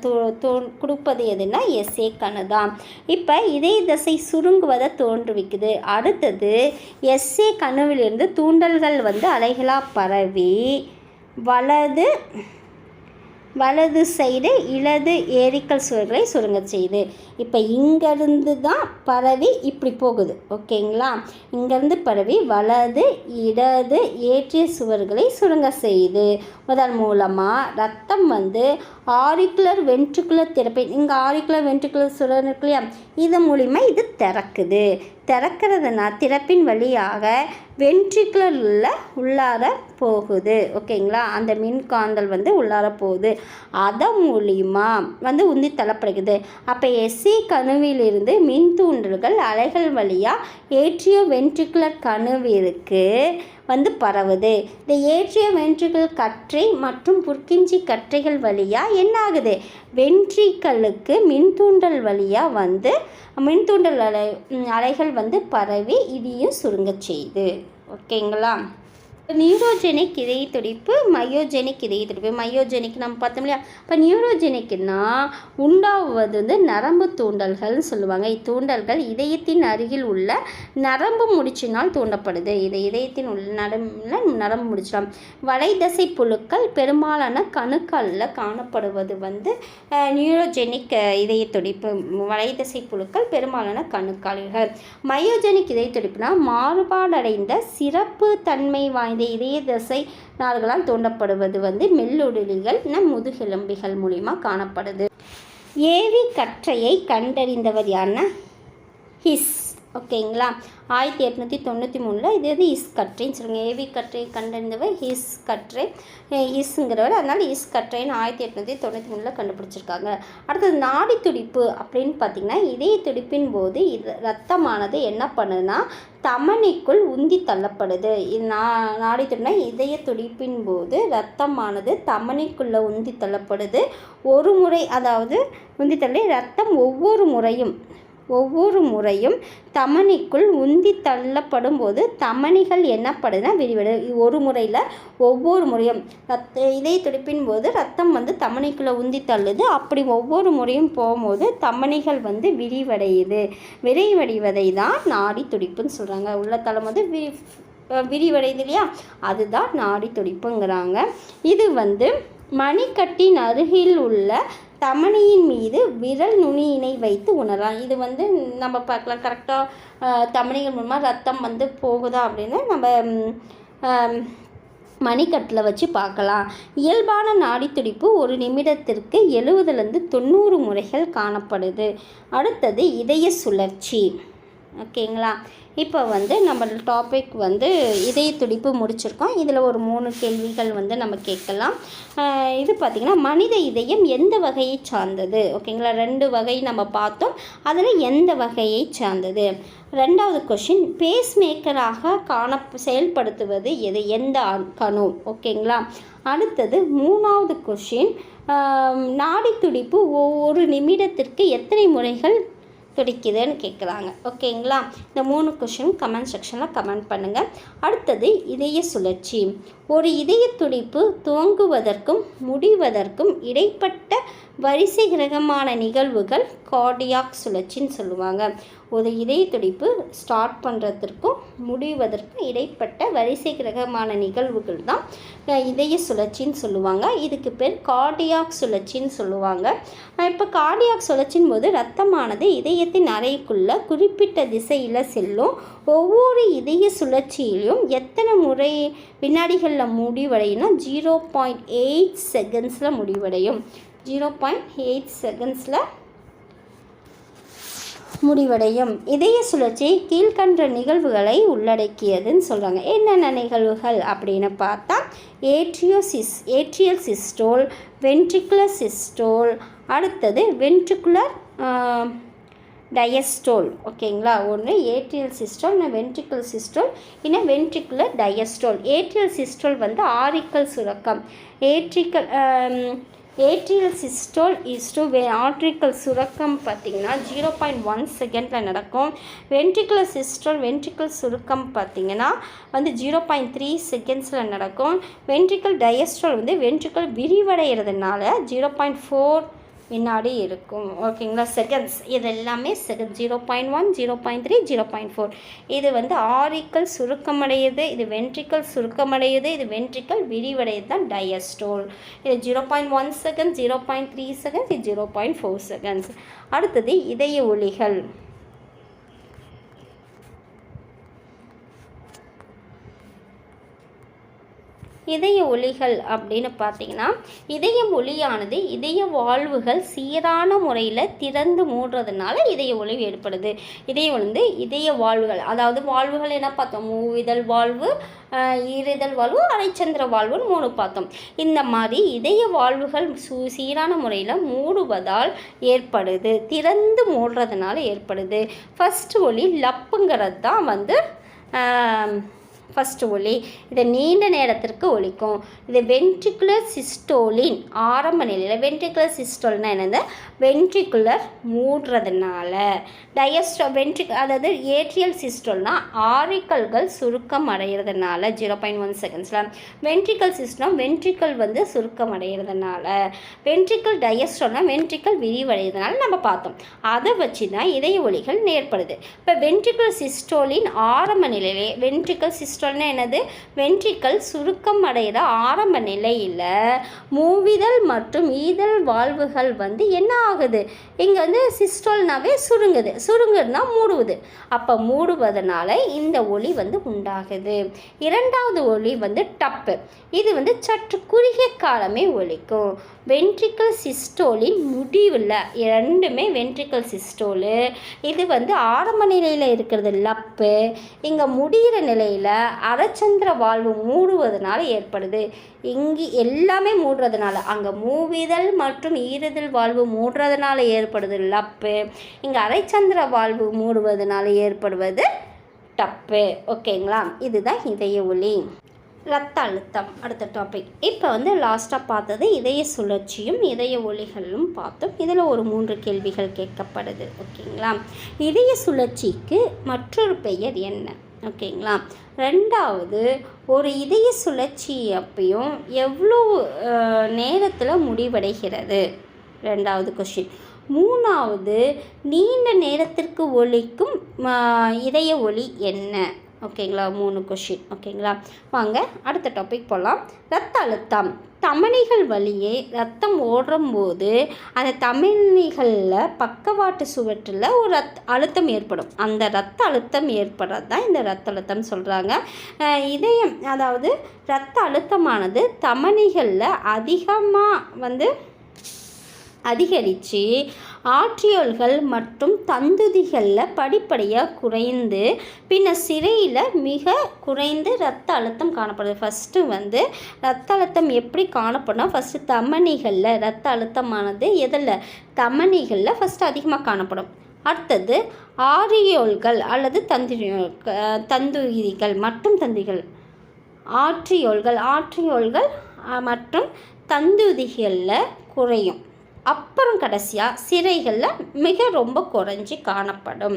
கொடுப்பது எதுனா எஸ்ஏ கணு தான். இப்போ இதய தசை சுருங்குவதை தோன்றுவிக்குது. அடுத்தது எஸ்ஏ கணுவிலிருந்து தூண்டல்கள் வந்து அலைகளாக பரவி வலது சைடு இடது ஏரிக்கல் சுவர்களை சுருங்க செய்யுது. இப்போ இங்கேருந்து தான் பரவி இப்படி போகுது. ஓகேங்களா, இங்கேருந்து பரவி வலது இடது ஏற்றிய சுவர்களை சுருங்க செய்யுது. அதன் மூலமாக ரத்தம் வந்து ஆரிக்குலர் வென்ட்ரிகுலர் திறப்பை இங்கே ஆரிக்குலர் வென்ட்ரிகுலர் சுவர் இருக்கு இல்லையா, இது மூலிமா இது திறக்கிறதுனா திறப்பின் வழியாக வென்ட்ரிகுலர் உள்ளார போகுது. ஓகேங்களா, அந்த மின்காந்தல் வந்து உள்ளார போகுது. அதன் மூலிமா வந்து உந்தி தள்ளப்படுகிறது. அப்போ எஸ்சி கணுவிலிருந்து மின் தூண்டல்கள் அலைகள் வழியாக ஏட்ரியோ வென்ட்ரிகுலர் கணுவிற்கு பரவுது. இந்த ஏட்ரியோ வென்ட்ரிகுலர் கற்றை மற்றும் புற்கிஞ்சி கற்றைகள் வழியாக என்ன ஆகுது, வென்ட்ரிக்கலுக்கு மின்தூண்டல் வழியாக மின்தூண்டல் அலைகள் பரவி இதையும் சுருங்க செய்யுது. ஓகேங்களா. நியூரோஜெனிக் இதய துடிப்பு, மயோஜெனிக் இதய துடிப்பு. மயோஜெனிக் நம்ம பார்த்தோம் இல்லையா. இப்போ நியூரோஜெனிக்னா உண்டாவது நரம்பு தூண்டல்கள்னு சொல்லுவாங்க. இத்தூண்டல்கள் இதயத்தின் அருகில் உள்ள நரம்பு முடிச்சினால் தூண்டப்படுது. இது இதயத்தின் உள்ள நரம்பு முடிச்சலாம். வலைதசை புழுக்கள் பெரும்பாலான கணுக்களில் காணப்படுவது நியூரோஜெனிக் இதய துடிப்பு. வலைதசை புழுக்கள் பெரும்பாலான கணுக்கள். மயோஜெனிக் இதய துடிப்புனா மாறுபாடடைந்த சிறப்பு தன்மை வாய்ந்த இதய தசை நார்களால் தூண்டப்படுவது மெல்லுடலிகள் முதுகெலும்பிகள் மூலிமா காணப்படுது. ஏவி கற்றையை கண்டறிந்தவர் யாருன்னா ஹிஸ். ஓகேங்களா. 1893 இது இஸ் கற்றைன்னு சொல்லுங்கள். ஏவி கற்றை கண்டறிந்தவர் ஹிஸ் கற்றை, ஹிஸ்ங்கிறவர். அதனால் இஸ் கற்றைன்னு 1893 கண்டுபிடிச்சிருக்காங்க. அடுத்தது நாடி துடிப்பு அப்படின்னு பார்த்திங்கன்னா இதய துடிப்பின் போது ரத்தமானது என்ன பண்ணுதுன்னா தமனிக்குள் உந்தி தள்ளப்படுது. இது நாடி துடிப்புனா இதய துடிப்பின் போது ரத்தமானது தமனிக்குள்ளே உந்தி தள்ளப்படுது. ஒரு முறை, அதாவது உந்தி தள்ளி ரத்தம் ஒவ்வொரு முறையும் தமனிக்குள் உந்தி தள்ளப்படும் போது தமனிகள் என்னப்படுதுன்னா விரிவடை. ஒரு முறையில் ஒவ்வொரு முறையும் இதய துடிப்பின் போது ரத்தம் தமனிக்குள்ளே உந்தி தள்ளுது. அப்படி ஒவ்வொரு முறையும் போகும்போது தமனிகள் விரிவடையுது. விரிவடைவதை தான் நாடி துடிப்புன்னு சொல்கிறாங்க. உள்ள தளம் விரிவடையுது இல்லையா, அதுதான் நாடி துடிப்புங்கிறாங்க. இது மணிக்கட்டின் அருகில் உள்ள தமனியின் மீது விரல் நுனியினை வைத்து உணரலாம். இது நம்ம பார்க்கலாம் கரெக்டாக தமனிகள் மூலமாக ரத்தம் போகுதா அப்படின்னு நம்ம மணிக்கட்டில் வச்சு பார்க்கலாம். இயல்பான நாடி துடிப்பு ஒரு நிமிடத்திற்கு 70-90 முறைகள் காணப்படுது. அடுத்தது இதய சுழற்சி. ஓகேங்களா. இப்போ நம்ம டாபிக் இதய துடிப்பு முடிச்சிருக்கோம். இதில் ஒரு 3 கேள்விகள் நம்ம கேட்கலாம். இது பார்த்திங்கன்னா மனித இதயம் எந்த வகையை சார்ந்தது? ஓகேங்களா. 2 வகை நம்ம பார்த்தோம். அதில் எந்த வகையை சார்ந்தது? 2வது கொஷின், பேஸ் மேக்கராக செயல்படுத்துவது எந்த கணு? ஓகேங்களா. அடுத்தது 3வது கொஷின், நாடி துடிப்பு ஒரு நிமிடத்திற்கு எத்தனை முறைகள் துடிக்குதுன்னு கேட்குறாங்க. ஓகேங்களா. இந்த 3 கொஷின் கமெண்ட் செக்ஷனில் கமெண்ட் பண்ணுங்கள். அடுத்தது இதய சுழற்சி. ஒரு இதய துடிப்பு துவங்குவதற்கும் முடிவதற்கும் இடைப்பட்ட வரிசை கிரகமான நிகழ்வுகள் கார்டியாக் சுழற்சின்னு சொல்லுவாங்க. ஒரு இதய துடிப்பு ஸ்டார்ட் பண்ணுறதுக்கும் முடிவதற்கும் இடைப்பட்ட வரிசை கிரகமான நிகழ்வுகள் தான் இதய சுழற்சின்னு சொல்லுவாங்க. இதுக்கு பேர் கார்டியாக் சுழற்சின்னு சொல்லுவாங்க. இப்போ கார்டியாக் சுழற்சின் போது ரத்தமானது இதயத்தின் அறைக்குள்ளே குறிப்பிட்ட திசையில் செல்லும். ஒவ்வொரு இதய சுழற்சியிலும் எத்தனை முறை வினாடிகளில் முடிவடையும்னா 0.8 செகண்ட்ஸில் முடிவடையும். 0.8 செகண்ட்ஸில் முடிவடையும். இதய சுழற்சி கீழ்கண்ட நிகழ்வுகளை உள்ளடக்கியதுன்னு சொல்கிறாங்க. என்னென்ன நிகழ்வுகள் அப்படின்னு பார்த்தா ஏட்ரியல் சிஸ்டோல், வென்ட்ரிகுலர் சிஸ்டோல், அடுத்தது வென்ட்ரிகுலர் டயஸ்டோல். ஓகேங்களா. ஒன்று ஏட்ரியல் சிஸ்டோல், இன்னும் வென்ட்ரிகுலர் சிஸ்டோல், இன்னும் ventricular diastole. Atrial systole auricle சுரக்கம். ஏட்ரியல் சிஸ்டோல் ஆர்ட்ரிக்கல் சுரக்கம் பார்த்திங்கன்னா 0.1 செகண்டில் நடக்கும். வென்ட்ரிகுலர் சுருக்கம் பார்த்திங்கன்னா 0.3 செகண்ட்ஸில் நடக்கும். வென்ட்ரிக்கல் டயஸ்டோல் வென்ட்ரிக்கல் விரிவடைகிறதுனால 0.4 வினாடி இருக்கும். ஓகேங்களா. செகண்ட்ஸ் இது எல்லாமே செகண்ட். 0.1, 0.3, 0.4. இது ஆரிக்கல் சுருக்கமடையுது, இது வென்ட்ரிக்கல் சுருக்கமடையுது, இது வென்ட்ரிக்கல் விரிவடையுது தான் டயஸ்டோல். இது 0.1 செகண்ட், 0.3 செகண்ட்ஸ், இது 0.4 செகண்ட்ஸ். அடுத்தது இதய ஒலிகள். இதய ஒலிகள் அப்படின்னு பார்த்தீங்கன்னா, இதய ஒலியானது இதய வாழ்வுகள் சீரான முறையில் திறந்து மூடுறதுனால இதய ஒலி ஏற்படுது. இதய வாழ்வுகள், அதாவது வாழ்வுகள் என்ன பார்த்தோம்? மூவிதழ் வாழ்வு, ஈரிதழ் வாழ்வு, அரைச்சந்திர வாழ்வுன்னு 3 பார்த்தோம். இந்த மாதிரி இதய வாழ்வுகள் சீரான முறையில் மூடுவதால் ஏற்படுது, திறந்து மூடுறதுனால ஏற்படுது. ஃபஸ்ட்டு ஒலி லப்புங்கிறது தான் வந்து ஃபஸ்ட்டு ஒலி. இதை நீண்ட நேரத்திற்கு ஒலிக்கும். இது வென்ட்ரிகுலர் சிஸ்டோலின் ஆரம்ப நிலையில். வென்ட்ரிகுலர் சிஸ்டோல்னா என்னது? வென்ட்ரிகுலர் மூடுறதுனால. அதாவது ஏட்ரியல் சிஸ்டோல்னா ஆரிக்கல்கள் சுருக்கம் அடைகிறதுனால 0.1 செகண்ட்ஸில். வென்ட்ரிக்கல் சிஸ்டம் வென்ட்ரிக்கல் வந்து சுருக்கம் அடைகிறதுனால. வென்ட்ரிக்கல் டயஸ்டோல்னா வென்ட்ரிக்கல் விரிவடைகிறதுனால நம்ம பார்த்தோம். அதை வச்சு தான் இதய ஒலிகள் ஏற்படுது. இப்போ வென்ட்ரிகுலர் சிஸ்டோலின் ஆரம்ப நிலையிலே, வென்ட்ரிக்கல் சிஸ்டோல்னா என்னது? வென்ட்ரிக்கல் சுருக்கம் அடைகிற ஆரம்ப நிலையில் மூவிதழ் மற்றும் ஈதழ் வாழ்வுகள் வந்து என்ன ஆகுது? இங்கே வந்து சிஸ்டோல்னாவே சுருங்குதுன்னா மூடுவது. அப்போ மூடுவதனால இந்த ஒலி வந்து உண்டாகுது. இரண்டாவது ஒலி வந்து டப்பு. இது வந்து சற்று குறுகிய காலமே ஒலிக்கும். வென்ட்ரிக்கல் சிஸ்டோலின் முடிவில், ரெண்டுமே வென்ட்ரிக்கல் சிஸ்டோலு. இது வந்து ஆரம்ப நிலையில் இருக்கிறது லப்பு. இங்கே முடிகிற நிலையில் அரைச்சந்திர வாழ்வு மூடுவதனால ஏற்படுது. இங்கே எல்லாமே மூடுறதுனால, அங்கே மூவிதழ் மற்றும் ஈரிதழ் வாழ்வு மூடுறதுனால ஏற்படுது லப்பு. இங்கே அரைச்சந்திர வாழ்வு மூடுவதனால ஏற்படுவது டப்பு. ஓகேங்களா? இதுதான் இதய ஒலி. இரத்த அழுத்தம் அடுத்த டாபிக். இப்போ வந்து லாஸ்ட்டாக பார்த்தது இதய சுழற்சியும் இதய ஒலிகளும் பார்த்தோம். இதில் ஒரு 3 கேள்விகள் கேட்கப்படுது. ஓகேங்களா? இதய சுழற்சிக்கு மற்றொரு பெயர் என்ன? ஓகேங்களா? ரெண்டாவது, ஒரு இதய சுழற்சி அப்பையும் எவ்வளோ நேரத்தில் முடிவடைகிறது? ரெண்டாவது கொஷின். மூணாவது, நீண்ட நேரத்திற்கு ஒலிக்கும் இதய ஒலி என்ன? ஓகேங்களா? 3 கொஷின். ஓகேங்களா? வாங்க அடுத்த டாபிக் போகலாம். இரத்த அழுத்தம். தமனிகள் வழியே ரத்தம் ஓடும்போது அந்த தமனிகளில் பக்கவாட்டு சுவற்றில் ஒரு அழுத்தம் ஏற்படும். அந்த இரத்த அழுத்தம் ஏற்படுறது தான் இந்த இரத்த அழுத்தம் சொல்கிறாங்க. இதயம், அதாவது இரத்த அழுத்தமானது தமனிகளில் அதிகமாக அதிகரித்து ஆர்ட்ரியோல்கள் மற்றும் தந்துதிகளில் படிப்படியாக குறைந்து பின்னர் சிரையில் மிக குறைந்து இரத்த அழுத்தம் காணப்படுது. ஃபஸ்ட்டு இரத்த அழுத்தம் எப்படி காணப்படும்? ஃபஸ்ட்டு தமனிகளில் இரத்த அழுத்தமானது தமனிகளில் ஃபஸ்ட்டு அதிகமாக காணப்படும். அடுத்தது ஆரியோல்கள் அல்லது தந்துதிகள் மற்றும் தந்துதிகள், ஆர்ட்ரியோல்கள் மற்றும் தந்துதிகளில் குறையும். அப்புறம் கடைசியாக சிரைகளில் மிக ரொம்ப குறைஞ்சி காணப்படும்.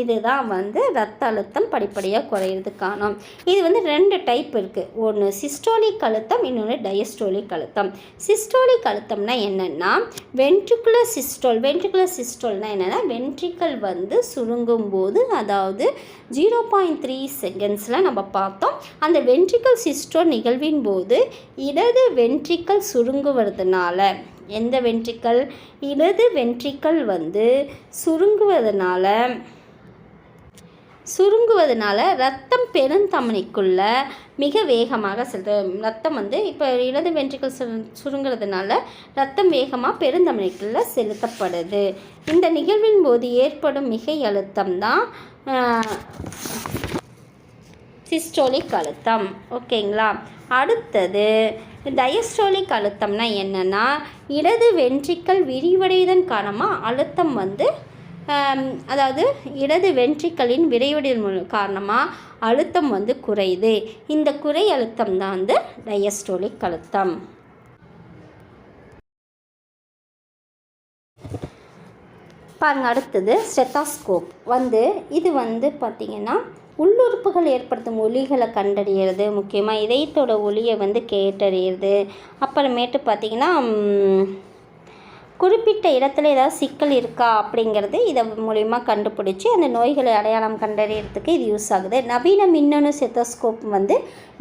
இதுதான் இரத்த அழுத்தம் படிப்படியாக குறையிறது காணும். இது 2 டைப் இருக்குது. ஒன்று சிஸ்டோலிக் அழுத்தம், இன்னொன்று டயஸ்டோலிக் அழுத்தம். சிஸ்டோலிக் அழுத்தம்னா என்னென்னா வென்ட்ரிகுலர் சிஸ்டோல்னால் என்னென்னா வென்ட்ரிக்கல் சுருங்கும் போது, அதாவது 0.3 செகண்ட்ஸில் நம்ம பார்த்தோம். அந்த வென்ட்ரிக்கல் சிஸ்டோல் நிகழ்வின் போது இடது வென்ட்ரிக்கல் சுருங்குவதனால, எந்த வென்ட்ரிக்கல்? இடது வென்ட்ரிக்கல் சுருங்குவதனால ரத்தம் பெருந்தமனிக்குள்ள மிக வேகமாக செல்லுது. ரத்தம் இப்போ இடது வென்ட்ரிக்கல் சுருங்குறதுனால ரத்தம் வேகமாக பெருந்தமனிக்குள்ள செலுத்தப்படுது. இந்த நிகழ்வின் போது ஏற்படும் மிகை அழுத்தம் தான் சிஸ்டோலிக் அழுத்தம். ஓகேங்களா? அடுத்தது டயஸ்டோலிக் அழுத்தம்னா என்னென்னா இடது வென்ட்ரிக்கல் விரிவடைவதன் காரணமாக அழுத்தம் அதாவது இடது வென்ட்ரிக்கலின் விரைவடைதல் காரணமாக அழுத்தம் குறையுது. இந்த குறை அழுத்தம் தான் டயஸ்டோலிக் அழுத்தம். பாருங்கள், அடுத்தது ஸ்டெத்தாஸ்கோப். இது பார்த்திங்கன்னா உள்ளுறுப்புகள் ஏற்படுத்தும் ஒலிகளை கண்டறியிறது, முக்கியமாக இதயத்தோட ஒலியை கேட்டறியிறது. அப்புறமேட்டு பார்த்திங்கன்னா குறிப்பிட்ட இடத்துல ஏதாவது சிக்கல் இருக்கா அப்படிங்கிறது இதை மூலிமா கண்டுபிடிச்சி அந்த நோய்களை அடையாளம் கண்டறியறதுக்கு இது யூஸ் ஆகுது. நவீன மின்னணு ஸ்டெத்தோஸ்கோப்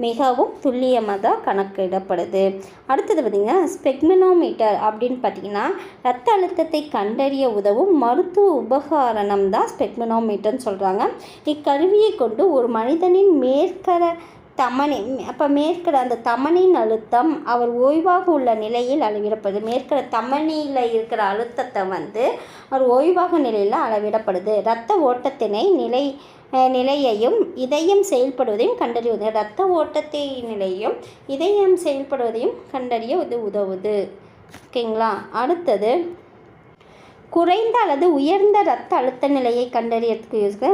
மிகவும் துல்லியமாக தான் கணக்கிடப்படுது. அடுத்தது பார்த்திங்கன்னா ஸ்பெக்மனோமீட்டர் அப்படின்னு பார்த்திங்கன்னா இரத்த அழுத்தத்தை கண்டறிய உதவும் மருத்துவ உபகரணம் தான் ஸ்பெக்மனோமீட்டர்னு சொல்கிறாங்க. இக்கருவியை கொண்டு ஒரு மனிதனின் தமனி அப்போ மேற்கிற அந்த தமனின் அழுத்தம் அவர் ஓய்வாக உள்ள நிலையில் அளவிடப்படுது. மேற்கிற தமனியில் இருக்கிற அழுத்தத்தை வந்து அவர் ஓய்வாக நிலையில் அளவிடப்படுது. இரத்த ஓட்டத்தினை நிலையையும் இதயம் செயல்படுவதையும் கண்டறிவது. இரத்த ஓட்டத்தை நிலையும் இதயம் செயல்படுவதையும் கண்டறிய இது உதவுது. ஓகேங்களா. அடுத்தது குறைந்த அல்லது உயர்ந்த இரத்த அழுத்த நிலையை கண்டறியறதுக்கு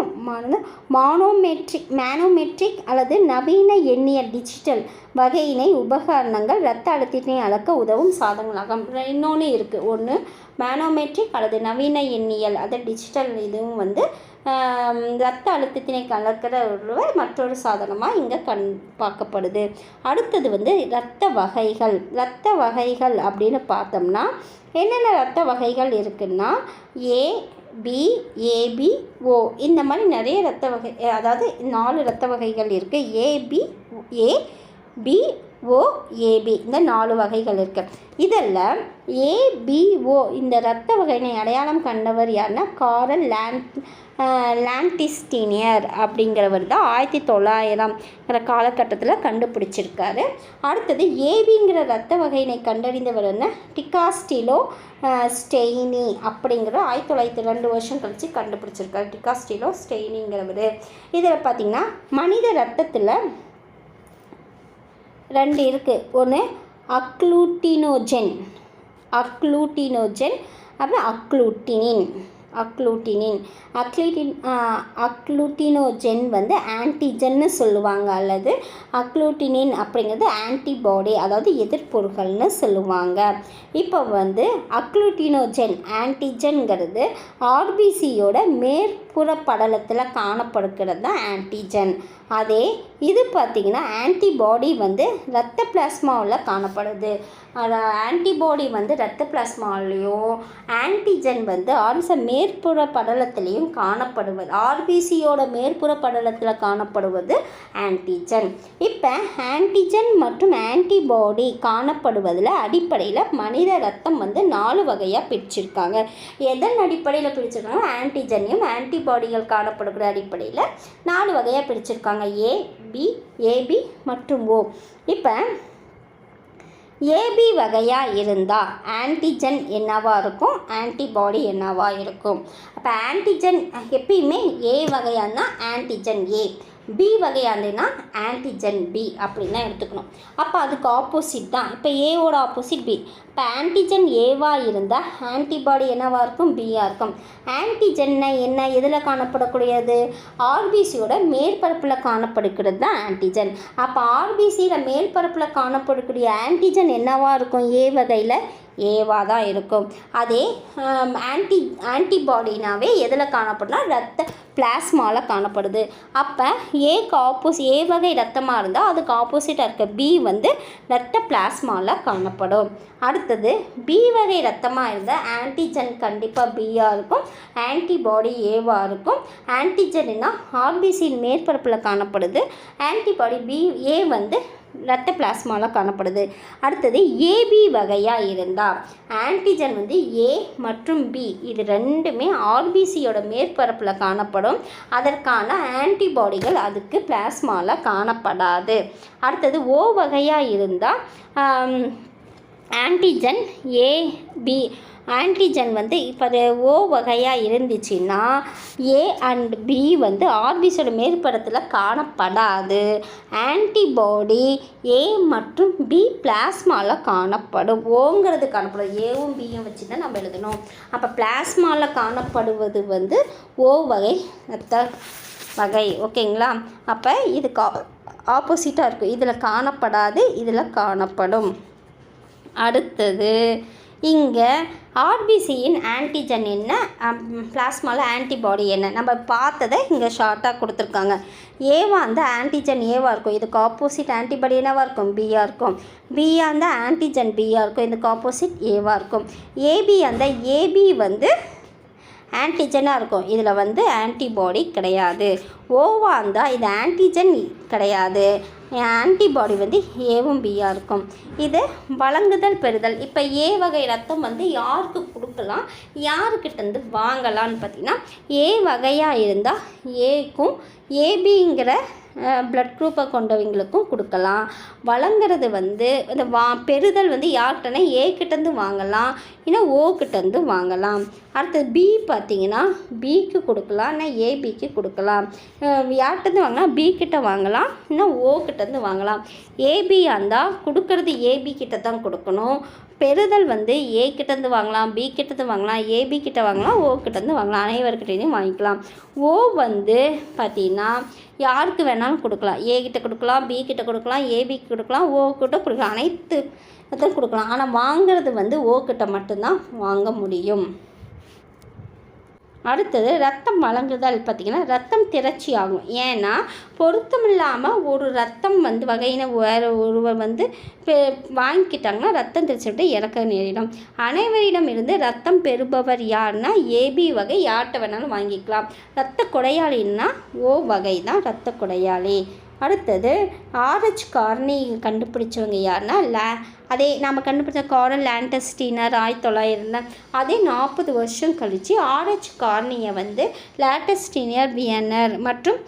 மேனோமெட்ரிக் அல்லது நவீன எண்ணியல் டிஜிட்டல் வகையினை உபகரணங்கள் இரத்த அழுத்தத்தினை அளக்க உதவும் சாதனங்களாகும். இன்னொன்று இருக்குது. ஒன்று மேனோமெட்ரிக் அல்லது நவீன எண்ணியல், அது டிஜிட்டல். இதுவும் வந்து இரத்த அழுத்தத்தினை கலக்கிற மற்றொரு சாதனமாக இங்கே பார்க்கப்படுது. அடுத்தது வந்து இரத்த வகைகள் அப்படின்னு பார்த்தோம்னா என்னென்ன இரத்த வகைகள் இருக்குன்னா ஏபி ஓ இந்த மாதிரி நிறைய இரத்த வகை, அதாவது 4 இரத்த வகைகள் இருக்குது. ஏபி இந்த 4 வகைகள் இருக்குது. இதில் ஏபிஓ இந்த இரத்த வகையினை அடையாளம் கண்டவர் யாருன்னா காரல் லாண்டிஸ்டீனியர் அப்படிங்கிறவர் தான் 1900 காலகட்டத்தில் கண்டுபிடிச்சிருக்காரு. அடுத்தது ஏபிங்கிற இரத்த வகையினை கண்டறிந்தவர் என்ன டிகாஸ்டிலோ ஸ்டெய்னி அப்படிங்கிற 1902 வருஷம் கழித்து கண்டுபிடிச்சிருக்காரு. டிகாஸ்டிலோ ஸ்டெய்னிங்கிறவர். இதில் பார்த்திங்கன்னா மனித இரத்தத்தில் 2 இருக்குது. ஒன்று அக்ளூட்டினோஜன் அப்புறம் அக்ளூட்டினோஜன் வந்து ஆன்டிஜன்னு சொல்லுவாங்க, அல்லது அக்ளூட்டினின் அப்படிங்கிறது ஆன்டிபாடி, அதாவது எதிர்ப்பொருள்கள்னு சொல்லுவாங்க. இப்போ வந்து அக்ளூட்டினோஜன் ஆன்டிஜன்கிறது ஆர்பிசியோட மேற்புற படலத்தில் காணப்படுகிறது தான் ஆன்டிஜன். அதே இது பார்த்திங்கன்னா ஆன்டிபாடி வந்து இரத்த பிளாஸ்மாவில் காணப்படுது. ஆன்டிபாடி வந்து இரத்த பிளாஸ்மாவிலையும் ஆன்டிஜன் வந்து மேற்புற படலத்திலையும் காணப்படுவது, ஆர்பிசியோட மேற்புற படலத்தில் காணப்படுவது ஆன்டிஜன். இப்போ ஆன்டிஜன் மற்றும் ஆன்டிபாடி காணப்படுவதில் அடிப்படையில் மனித ரத்தம் வந்து 4 வகையாக பிரிச்சிருக்காங்க. எதன் அடிப்படையில் பிரிச்சிருக்காங்க? ஆன்டிஜனையும் ஆன்டிபாடிகள் காணப்படுகிற அடிப்படையில் 4 வகையாக பிரிச்சிருக்காங்க. ஏபி மற்றும் ஓ. இப்போ ஏபி வகையாக இருந்தால் ஆன்டிஜன் என்னவாக இருக்கும், ஆன்டிபாடி என்னவாக இருக்கும்? அப்போ ஆன்டிஜன் எப்பயுமே ஏ வகையானா ஆன்டிஜன் ஏ, பி வகையானதுன்னா ஆன்டிஜன் பி அப்படின்னு தான் எடுத்துக்கணும். அப்போ அதுக்கு ஆப்போசிட் தான். இப்போ ஏவோட ஆப்போசிட் பி. இப்போ ஆன்டிஜன் ஏவாக இருந்தால் ஆன்டிபாடி என்னவாக இருக்கும், பியாக இருக்கும். ஆன்டிஜன்னா என்ன, எதில் காணப்படக்கூடியது? ஆர்பிசியோட மேற்பரப்பில் காணப்படுகிறது தான் ஆன்டிஜன். அப்போ ஆர்பிசியில் மேற்பரப்பில் காணப்படக்கூடிய ஆன்டிஜன் என்னவாக இருக்கும்? ஏ வகையில் ஏவாக தான் இருக்கும். அதே ஆன்டிபாடினாவே எதில் காணப்படுனா இரத்த பிளாஸ்மாவில் காணப்படுது. அப்போ ஏ வகை இரத்தமாக இருந்தால் அதுக்கு ஆப்போசிட்டாக இருக்க பி வந்து இரத்த பிளாஸ்மாவில் காணப்படும். அடுத்தது பி வகை இரத்தமாக இருந்தால் ஆன்டிஜன் கண்டிப்பாக பியாக இருக்கும், ஆன்டிபாடி ஏவாக இருக்கும். ஆன்டிஜன்னா ஆர்பிசியின் மேற்பரப்பில் காணப்படுது, ஆன்டிபாடி ஏ வந்து இரத்த பிளாஸ்மாவில் காணப்படுது. அடுத்தது ஏபி வகையாக இருந்தால் ஆன்டிஜன் வந்து ஏ மற்றும் பி இது ரெண்டுமே ஆர்பிசியோட மேற்பரப்பில் காணப்படும், அதற்கான ஆன்டிபாடிகள் அதுக்கு பிளாஸ்மாவில் காணப்படாது. அடுத்தது ஓ வகையாக இருந்தால் ஆன்டிஜன் ஏபி ஆன்டிஜன் வந்து இப்போ அது ஓ வகையாக இருந்துச்சுன்னா ஏ அண்ட் பி வந்து ஆர்பிசியோட மேற்பரத்தில் காணப்படாது, ஆன்டிபாடி ஏ மற்றும் பி பிளாஸ்மாவில் காணப்படும். ஓங்கிறது காணப்படும், ஏவும் பியும் வச்சு தான் நம்ம எழுதணும். அப்போ பிளாஸ்மாவில் காணப்படுவது வந்து ஓ வகை இரத்த வகை. ஓகேங்களா. அப்போ இதுக்கு ஆப்போசிட்டாக இருக்கும், இதில் காணப்படாது, இதில் காணப்படும். அடுத்தது இங்கே ஆர்பிசியின் ஆன்டிஜன் என்ன, பிளாஸ்மாவில் ஆன்டிபாடி என்ன, நம்ம பார்த்ததை இங்கே ஷார்ட்டாக கொடுத்துருக்காங்க. ஏவா இருந்தால் ஆன்டிஜன் ஏவாக இருக்கும், இதுக்கு ஆப்போசிட் ஆன்டிபாடி என்னவாக இருக்கும், பியாக இருக்கும். பியாக இருந்தால் ஆன்டிஜன் பியாக இருக்கும், இதுக்கு ஆப்போசிட் ஏவாக இருக்கும். ஏபி இருந்தால் ஏபி வந்து ஆன்டிஜனாக இருக்கும், இதில் வந்து ஆன்டிபாடி கிடையாது. ஓவாக இருந்தால் இது ஆன்டிஜன் கிடையாது, ஆன்டிபாடி வந்து ஏவும் பியாக இருக்கும். இது வழங்குதல் பெறுதல். இப்போ ஏ வகை ரத்தம் வந்து யாருக்கு கொடுக்கலாம். யாருக்கிட்டேருந்து வாங்கலான்னு பார்த்திங்கன்னா, ஏ வகையாக இருந்தால் ஏக்கும் ஏபிங்கிற ப்ளட் குரூப்பை கொண்டவங்களுக்கும் கொடுக்கலாம். வழங்குறது வந்து இந்த பெறுதல் வந்து யார்கிட்டனா ஏக்கிட்டேருந்து வாங்கலாம், இல்லை ஓக்கிட்டேருந்து வாங்கலாம். அடுத்தது பி பார்த்திங்கன்னா பிக்கு கொடுக்கலாம், இல்லை ஏபிக்கு கொடுக்கலாம். யார்கிட்டேருந்து வாங்கினா பிக்கிட்ட வாங்கலாம், இல்லை ஓக்கிட்டேருந்து வாங்கலாம். ஏபியாக இருந்தால் கொடுக்கறது ஏபி கிட்ட தான் கொடுக்கணும். பெறுதல் வந்து ஏ கிட்டேருந்து வாங்கலாம், பி கிட்டேருந்து வாங்கலாம், ஏபி கிட்ட வாங்கலாம், ஓ கிட்டேருந்து வாங்கலாம். அனைவர்கிட்டையும் வாங்கிக்கலாம். ஓ வந்து பார்த்திங்கன்னா யாருக்கு வேணாலும் கொடுக்கலாம். ஏ கிட்ட கொடுக்கலாம், பி கிட்ட கொடுக்கலாம், ஏபிக்கு கொடுக்கலாம், ஓ கிட்ட கொடுக்கலாம். அனைத்து கொடுக்கலாம். ஆனால் வாங்கிறது வந்து ஓ கிட்ட மட்டும்தான் வாங்க முடியும். அடுத்தது ரத்தம் வழங்குதல் பார்த்திங்கன்னா ரத்தம் திரட்சி ஆகும். ஏன்னா பொருத்தமில்லாமல் ஒரு ரத்தம் வந்து வகையின வேறு ஒருவர் வந்து வாங்கிக்கிட்டாங்கன்னா ரத்தம் திரட்சிட்டு இறக்க நேரிடும். அனைவரிடம் இருந்து ரத்தம் பெறுபவர் யாருன்னா ஏபி வகை, யார்கிட்ட வேணாலும் வாங்கிக்கலாம். இரத்த கொடையாளின்னா ஓ வகை தான் இரத்த கொடையாளி. அடுத்தது ஆர்ஹெச் கார்னி கண்டுபிடிச்சவங்க யாருன்னா அதே நம்ம கண்டுபிடிச்ச காரல் லாண்டஸ்டீனர் 1900 அதே 40 வருஷம் கழித்து ஆர்ஹெச் கார்னியை வந்து லாண்டஸ்டீனியர் வியனர் மற்றும்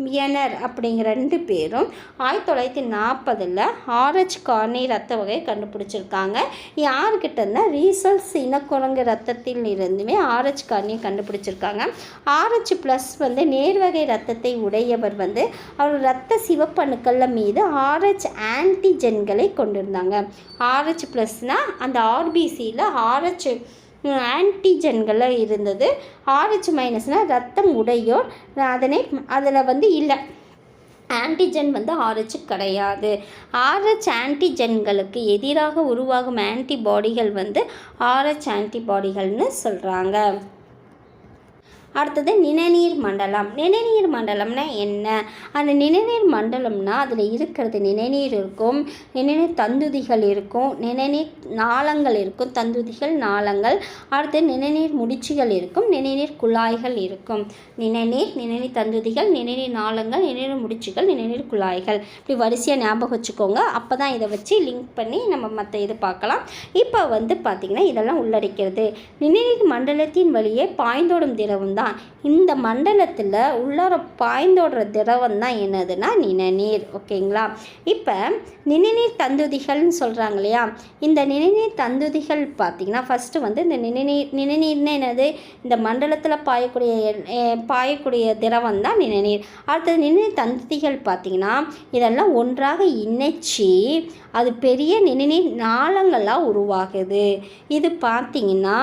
வியனர் அப்படிங்கிற 2 பேரும் 1940 ஆர்ஹெச் கார்னி ரத்த வகையை கண்டுபிடிச்சிருக்காங்க. யாருக்கிட்ட இருந்தால் ரீசல்ஸ் இனக்குரங்கு ரத்தத்தில் இருந்துமே ஆர்ஹெச் கார்னியை கண்டுபிடிச்சிருக்காங்க. ஆர்ஹெச் ப்ளஸ் வந்து நேர்வகை ரத்தத்தை உடையவர் வந்து அவர் இரத்த சிவப்பணுக்கள் மீது ஆர்ஹெச் ஆன்டிஜென்களை கொண்டிருந்தாங்க. ஆர்ஹெச் ப்ளஸ்னால் அந்த ஆர்பிசியில் ஆர்ஹெச் ஆன்டிஜென்கள் இருந்தது. ஆர்ஹெச் மைனஸ்னால் ரத்தம் உடையோர் அதில் வந்து இல்லை, ஆன்டிஜென் வந்து ஆர்ஹெச் கிடையாது. ஆர்ஹெச் ஆன்டிஜென்களுக்கு எதிராக உருவாகும் ஆன்டிபாடிகள் வந்து ஆர்ஹெச் ஆன்டிபாடிகள்னு சொல்கிறாங்க. அடுத்தது நிணநீர் மண்டலம். நிணநீர் மண்டலம்னா என்ன? அந்த நிணநீர் மண்டலம்னா அதில் இருக்கிறது நிணநீர் இருக்கும், நிணநீர் தந்துதிகள் இருக்கும், நிணநீர் நாளங்கள் இருக்கும், தந்துதிகள் நாளங்கள். அடுத்து நிணநீர் முடிச்சுகள் இருக்கும், நிணநீர் குழாய்கள் இருக்கும். நிணநீர் தந்துதிகள், நிணநீர் நாளங்கள், நிணநீர் முடிச்சுகள், நிணநீர் குழாய்கள். இப்படி வரிசையாக ஞாபகம் வச்சுக்கோங்க. அப்போ தான் இதை வச்சு லிங்க் பண்ணி நம்ம மற்ற இது பார்க்கலாம். இப்போ வந்து பார்த்திங்கன்னா இதெல்லாம் உள்ளடக்கிறது. நிணநீர் மண்டலத்தின் வழியே பாய்ந்தோடும் திரவம் தான். இந்த மண்டலத்தில் உள்ளார பாய்ந்தோடுற திரவம் தான் என்னதுன்னா நிணநீர். ஓகேங்களா? இப்போ நிணநீர் தந்துதிகள்னு சொல்கிறாங்க இல்லையா? இந்த நிணநீர் தந்துதிகள் பார்த்திங்கன்னா ஃபஸ்ட்டு வந்து இந்த நிணநீர்னா என்னது? இந்த மண்டலத்தில் பாயக்கூடிய திரவம் தான் நிணநீர். அடுத்தது நிணநீர் தந்துதிகள் பார்த்திங்கன்னா இதெல்லாம் ஒன்றாக இணைச்சி அது பெரிய நிணநீர் நாளங்களாக உருவாகுது. இது பார்த்திங்கன்னா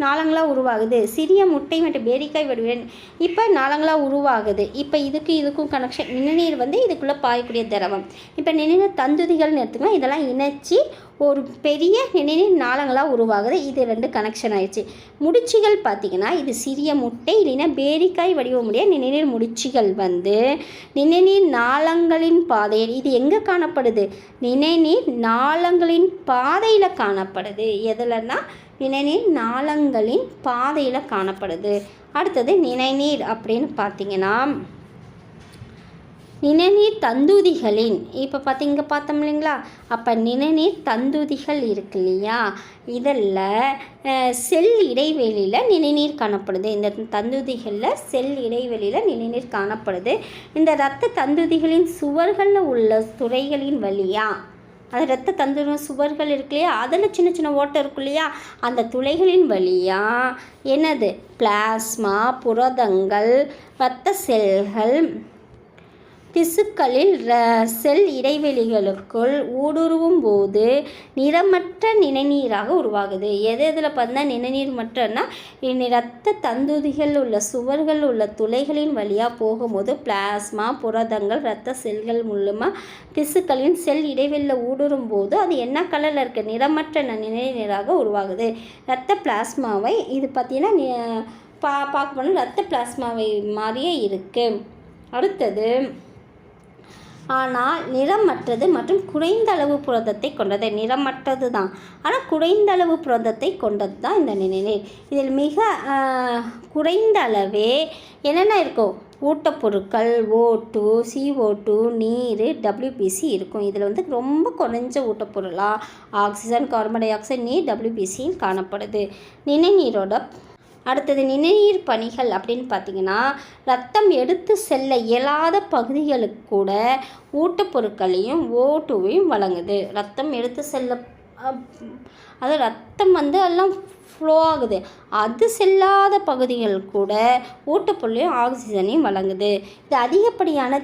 நாளங்களாக உருவாகுது. சிறிய முட்டை மற்றும் பேரிக்காய் வடிவம் இப்போ நாளங்களாக உருவாகுது. இப்போ இதுக்கும் கனெக்ஷன். நிணநீர் வந்து இதுக்குள்ளே பாயக்கூடிய திரவம். இப்போ நிணநீர் தந்துதிகள்னு எடுத்துக்கலாம். இதெல்லாம் இணைச்சி ஒரு பெரிய நிணநீர் நாளங்களாக உருவாகுது. இது 2 கனெக்ஷன் ஆயிடுச்சு. முடிச்சுகள் பார்த்திங்கன்னா இது சிறிய முட்டை இல்லைன்னா பேரிக்காய் வடிவமுடைய நிணநீர் முடிச்சுகள் வந்து நிணநீர் நாளங்களின் பாதையில் இது எங்கே காணப்படுது? நிணநீர் நாளங்களின் பாதையில் காணப்படுது. எதுலன்னா நிணநீர் நாளங்களின் பாதையில் காணப்படுது. அடுத்தது நிணநீர் அப்படின்னு பார்த்திங்கன்னா நிணநீர் தந்துதிகளின் இப்போ இங்கே பார்த்தோம் இல்லைங்களா? அப்போ நிணநீர் தந்துதிகள் இருக்கு இல்லையா? இதில் செல் இடைவெளியில் நிணநீர் காணப்படுது. இந்த தந்துதிகளில் செல் இடைவெளியில் நிணநீர் காணப்படுது. இந்த இரத்த தந்துதிகளின் சுவர்களில் உள்ள துளைகளின் வழியாக அது இரத்த தந்துதி சுவர்கள் இருக்கு இல்லையா? அதில் சின்ன சின்ன ஓட்டை இருக்கும் இல்லையா? அந்த துளைகளின் வழியாக என்னது? பிளாஸ்மா, புரதங்கள், இரத்த செல்கள் திசுக்களில் செல் இடைவெளிகளுக்குள் ஊடுருவும் போது நிறமற்ற நிணநீராக உருவாகுது. எதில் பார்த்தா நிணநீர் மற்றன்னா இரத்த தந்துதிகள் உள்ள சுவர்கள் உள்ள துளைகளின் வழியாக போகும்போது பிளாஸ்மா, புரதங்கள், இரத்த செல்கள் மூலமாக திசுக்களின் செல் இடைவெளியில் ஊடுருவும் போது அது என்ன கலரில் இருக்குது? நிறமற்ற நிணநீராக உருவாகுது. இரத்த பிளாஸ்மாவை இது பார்த்திங்கன்னா பார்க்க போனால் இரத்த பிளாஸ்மாவை மாதிரியே இருக்குது. அடுத்தது ஆனால் நிறமற்றது மற்றும் குறைந்த அளவு புரதத்தை கொண்டது. நிறமற்றது தான், ஆனால் குறைந்த அளவு புரதத்தை கொண்டது தான் இந்த நிணநீர். இதில் மிக குறைந்த அளவே என்னென்ன இருக்கும்? ஊட்டப்பொருட்கள் O2, CO2, நீர், WBC இருக்கும். இதில் வந்து ரொம்ப குறைஞ்ச ஊட்டப்பொருளாக ஆக்சிஜன், கார்பன் டை ஆக்சைடு, நீர், WBC காணப்படுது. நிணநீரோட அடுத்தது நிணநீர் பணிகள் அப்படின்னு பார்த்திங்கன்னா, ரத்தம் எடுத்து செல்ல இயலாத பகுதிகளுக்கு கூட ஊட்டப்பொருட்களையும் O2வையும் வழங்குது. ரத்தம் எடுத்து செல்ல அது ரத்தம் வந்து எல்லாம் ஃப்ளோ ஆகுது, அது செல்லாத பகுதிகள் கூட ஊட்டப்பொருளையும் ஆக்சிஜனையும் வழங்குது. இது அதிகப்படியான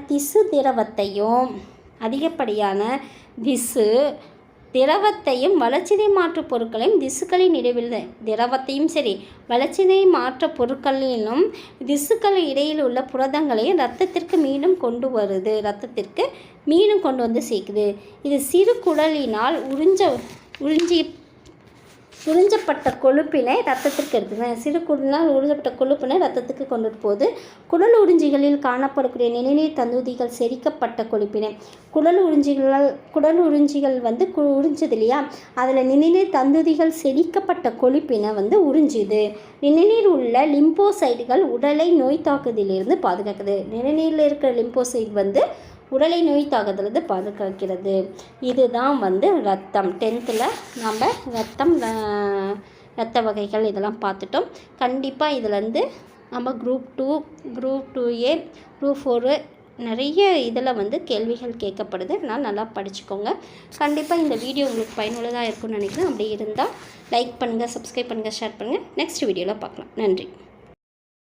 திரவத்தையும் வளர்சிதை மாற்று பொருட்களையும் திசுக்களின் இடையில் திரவத்தையும் சரி வளர்சிதை மாற்ற பொருட்களிலும் திசுக்கள் இடையில் உள்ள புரதங்களையும் ரத்தத்திற்கு மீண்டும் கொண்டு வந்து சேர்க்குது. இது சிறு குடலினால் உறிஞ்சப்பட்ட கொழுப்பினை ரத்தத்திற்கு எடுத்துங்க. சிறு குடலினால் உறிஞ்சப்பட்ட கொழுப்பினை ரத்தத்துக்கு கொண்டுட்டு போகுது. குடல் உறிஞ்சிகளில் காணப்படக்கூடிய நிணநீர் தந்துதிகள் செரிக்கப்பட்ட கொழுப்பினை குடல் உறிஞ்சிகள் வந்து உறிஞ்சுது இல்லையா, அதில் நிணநீர் தந்துதிகள் செரிக்கப்பட்ட கொழுப்பினை வந்து உறிஞ்சுது. நிணநீர் உள்ள லிம்போசைடுகள் உடலை நோய் தாக்குதலிருந்து பாதுகாக்குது. நிணநீரில் இருக்கிற லிம்போசைடு வந்து உடலை நோய் தாக்குதலிருந்து பாதுகாக்கிறது. இதுதான் வந்து ரத்தம். 10th நம்ம ரத்த வகைகள் இதெல்லாம் பார்த்துட்டோம். கண்டிப்பாக இதில் வந்து நம்ம குரூப் 2, குரூப் 2A, குரூப் 4 நிறைய இதில் வந்து கேள்விகள் கேட்கப்படுது. அதனால் நல்லா படிச்சுக்கோங்க. கண்டிப்பாக இந்த வீடியோ உங்களுக்கு பயனுள்ளதாக இருக்கும்னு நினைக்கிறேன். அப்படி இருந்தால் லைக் பண்ணுங்கள், சப்ஸ்கிரைப் பண்ணுங்கள், ஷேர் பண்ணுங்கள். நெக்ஸ்ட் வீடியோவில் பார்க்கலாம். நன்றி.